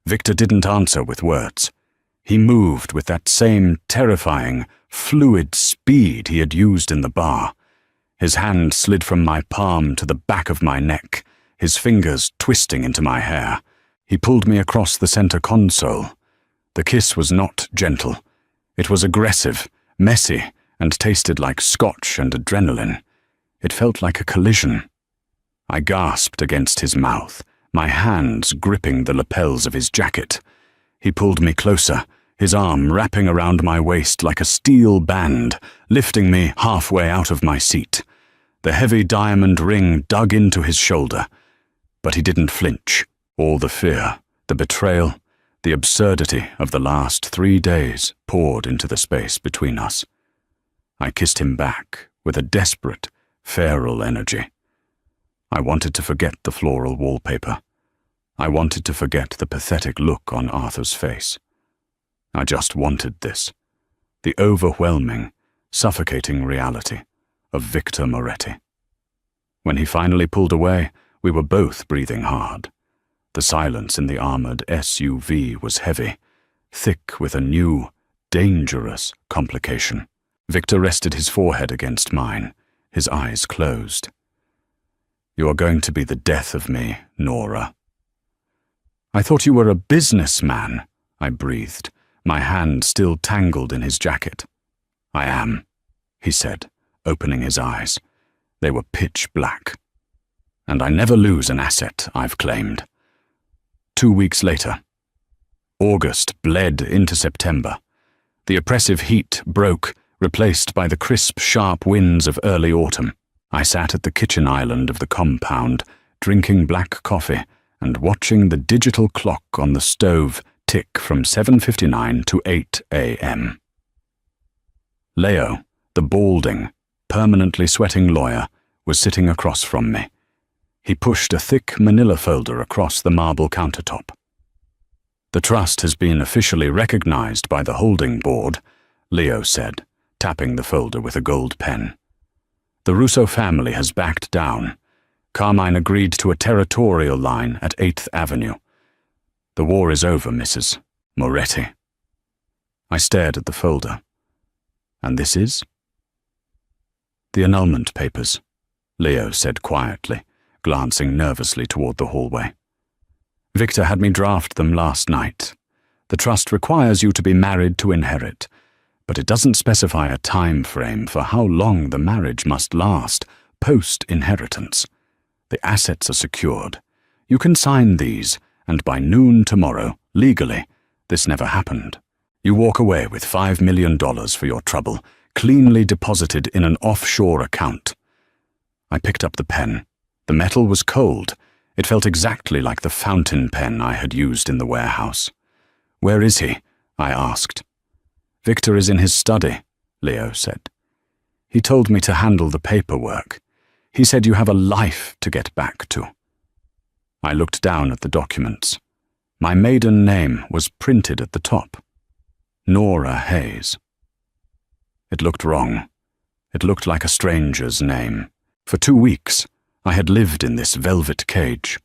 Victor didn't answer with words. He moved with that same terrifying, fluid speed he had used in the bar. His hand slid from my palm to the back of my neck, his fingers twisting into my hair. He pulled me across the center console. The kiss was not gentle. It was aggressive, messy, and tasted like scotch and adrenaline. It felt like a collision. I gasped against his mouth, my hands gripping the lapels of his jacket. He pulled me closer, his arm wrapping around my waist like a steel band, lifting me halfway out of my seat. The heavy diamond ring dug into his shoulder, but he didn't flinch. All the fear, the betrayal, the absurdity of the last 3 days poured into the space between us. I kissed him back with a desperate, feral energy. I wanted to forget the floral wallpaper. I wanted to forget the pathetic look on Arthur's face. I just wanted this, the overwhelming, suffocating reality of Victor Moretti. When he finally pulled away, we were both breathing hard. The silence in the armored SUV was heavy, thick with a new, dangerous complication. Victor rested his forehead against mine, his eyes closed. You are going to be the death of me, Nora. I thought you were a businessman, I breathed, my hand still tangled in his jacket. I am, he said, opening his eyes. They were pitch black. And I never lose an asset I've claimed. 2 weeks later. August bled into September. The oppressive heat broke, replaced by the crisp, sharp winds of early autumn. I sat at the kitchen island of the compound, drinking black coffee and watching the digital clock on the stove tick from 7:59 to 8 a.m. Leo, the balding, permanently sweating lawyer, was sitting across from me. He pushed a thick manila folder across the marble countertop. The trust has been officially recognized by the holding board, Leo said, tapping the folder with a gold pen. The Russo family has backed down. Carmine agreed to a territorial line at 8th Avenue. The war is over, Mrs. Moretti. I stared at the folder. And this is? The annulment papers, Leo said quietly, glancing nervously toward the hallway. Victor had me draft them last night. The trust requires you to be married to inherit, but it doesn't specify a time frame for how long the marriage must last post-inheritance. The assets are secured. You can sign these, and by noon tomorrow, legally, this never happened. You walk away with $5 million for your trouble, cleanly deposited in an offshore account. I picked up the pen. The metal was cold. It felt exactly like the fountain pen I had used in the warehouse. Where is he? I asked. Victor is in his study, Leo said. He told me to handle the paperwork. He said you have a life to get back to. I looked down at the documents. My maiden name was printed at the top. Nora Hayes. It looked wrong. It looked like a stranger's name. For 2 weeks, I had lived in this velvet cage.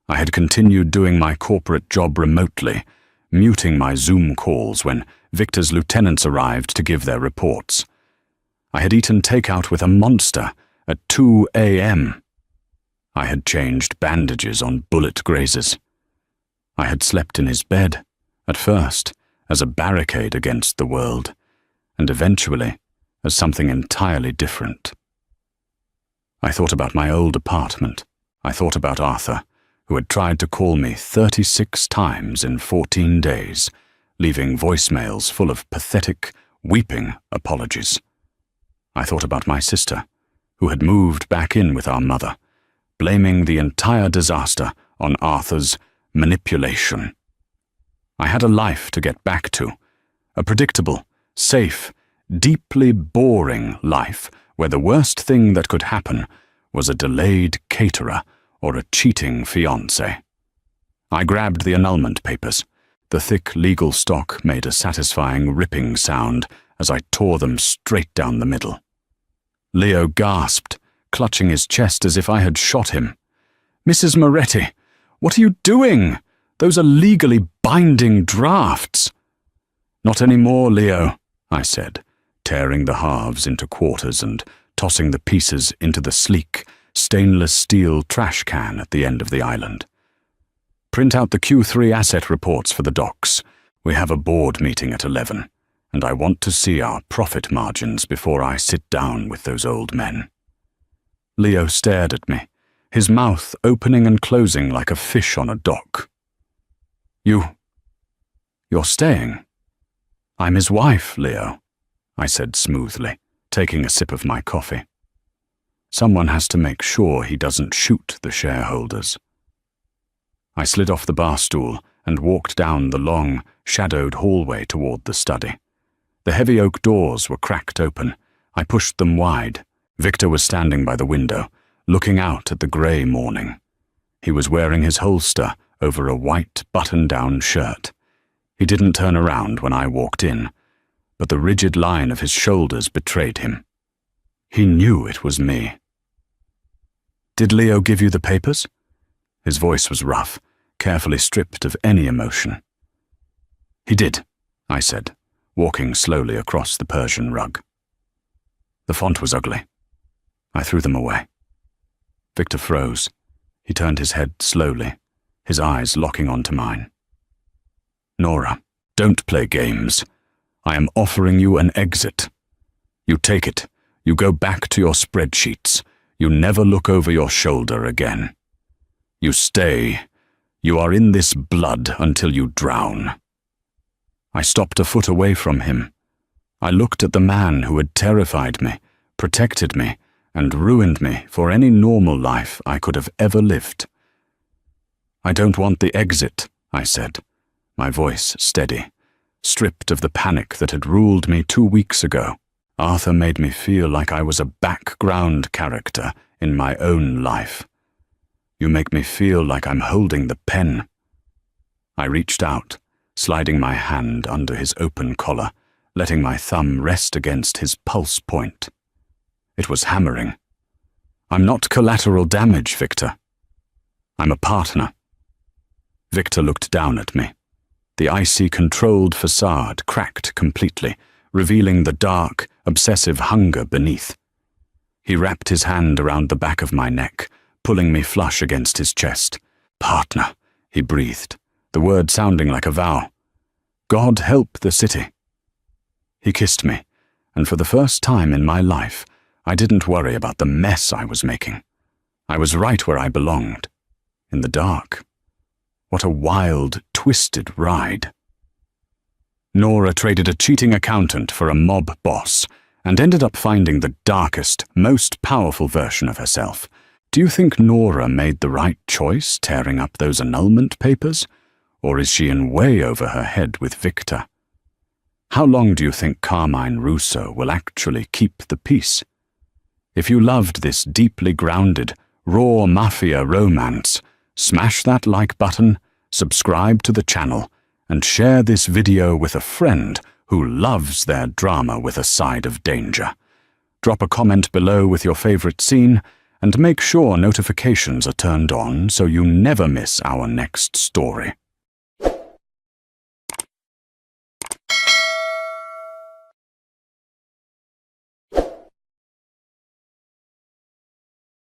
I had continued doing my corporate job remotely, muting my Zoom calls when Victor's lieutenants arrived to give their reports. I had eaten takeout with a monster at 2 a.m. I had changed bandages on bullet grazers. I had slept in his bed, at first as a barricade against the world, and eventually as something entirely different. I thought about my old apartment. I thought about Arthur, who had tried to call me 36 times in 14 days, leaving voicemails full of pathetic, weeping apologies. I thought about my sister, who had moved back in with our mother, blaming the entire disaster on Arthur's manipulation. I had a life to get back to, a predictable, safe, deeply boring life where the worst thing that could happen was a delayed caterer or a cheating fiancé. I grabbed the annulment papers. The thick legal stock made a satisfying ripping sound as I tore them straight down the middle. Leo gasped, clutching his chest as if I had shot him. "Mrs. Moretti, what are you doing? Those are legally binding drafts." "Not anymore, Leo," I said, tearing the halves into quarters and tossing the pieces into the sleek, stainless steel trash can at the end of the island. "Print out the Q3 asset reports for the docs. We have a board meeting at 11, and I want to see our profit margins before I sit down with those old men." Leo stared at me, his mouth opening and closing like a fish on a dock. You're staying?" "I'm his wife, Leo," I said smoothly, taking a sip of my coffee. "Someone has to make sure he doesn't shoot the shareholders." I slid off the bar stool and walked down the long, shadowed hallway toward the study. The heavy oak doors were cracked open. I pushed them wide. Victor was standing by the window, looking out at the grey morning. He was wearing his holster over a white button-down shirt. He didn't turn around when I walked in, but the rigid line of his shoulders betrayed him. He knew it was me. "Did Leo give you the papers?" His voice was rough, carefully stripped of any emotion. "He did," I said, walking slowly across the Persian rug. The font was ugly. I threw them away. Victor froze. He turned his head slowly, his eyes locking onto mine. "Nora, don't play games. I am offering you an exit. You take it. You go back to your spreadsheets. You never look over your shoulder again. You stay. You are in this blood until you drown." I stopped a foot away from him. I looked at the man who had terrified me, protected me, and ruined me for any normal life I could have ever lived. "I don't want the exit," I said, my voice steady, stripped of the panic that had ruled me 2 weeks ago. Arthur made me feel like I was a background character in my own life. "You make me feel like I'm holding the pen." I reached out, sliding my hand under his open collar, letting my thumb rest against his pulse point. It was hammering. "I'm not collateral damage, Victor. I'm a partner." Victor looked down at me. The icy, controlled facade cracked completely, revealing the dark, obsessive hunger beneath. He wrapped his hand around the back of my neck, pulling me flush against his chest. "Partner," he breathed, the word sounding like a vow. "God help the city." He kissed me, and for the first time in my life, I didn't worry about the mess I was making. I was right where I belonged, in the dark. What a wild, twisted ride. Nora traded a cheating accountant for a mob boss, and ended up finding the darkest, most powerful version of herself. Do you think Nora made the right choice tearing up those annulment papers? Or is she in way over her head with Victor? How long do you think Carmine Russo will actually keep the peace? If you loved this deeply grounded, raw Mafia romance, smash that like button, subscribe to the channel, and share this video with a friend who loves their drama with a side of danger. Drop a comment below with your favorite scene, and make sure notifications are turned on so you never miss our next story.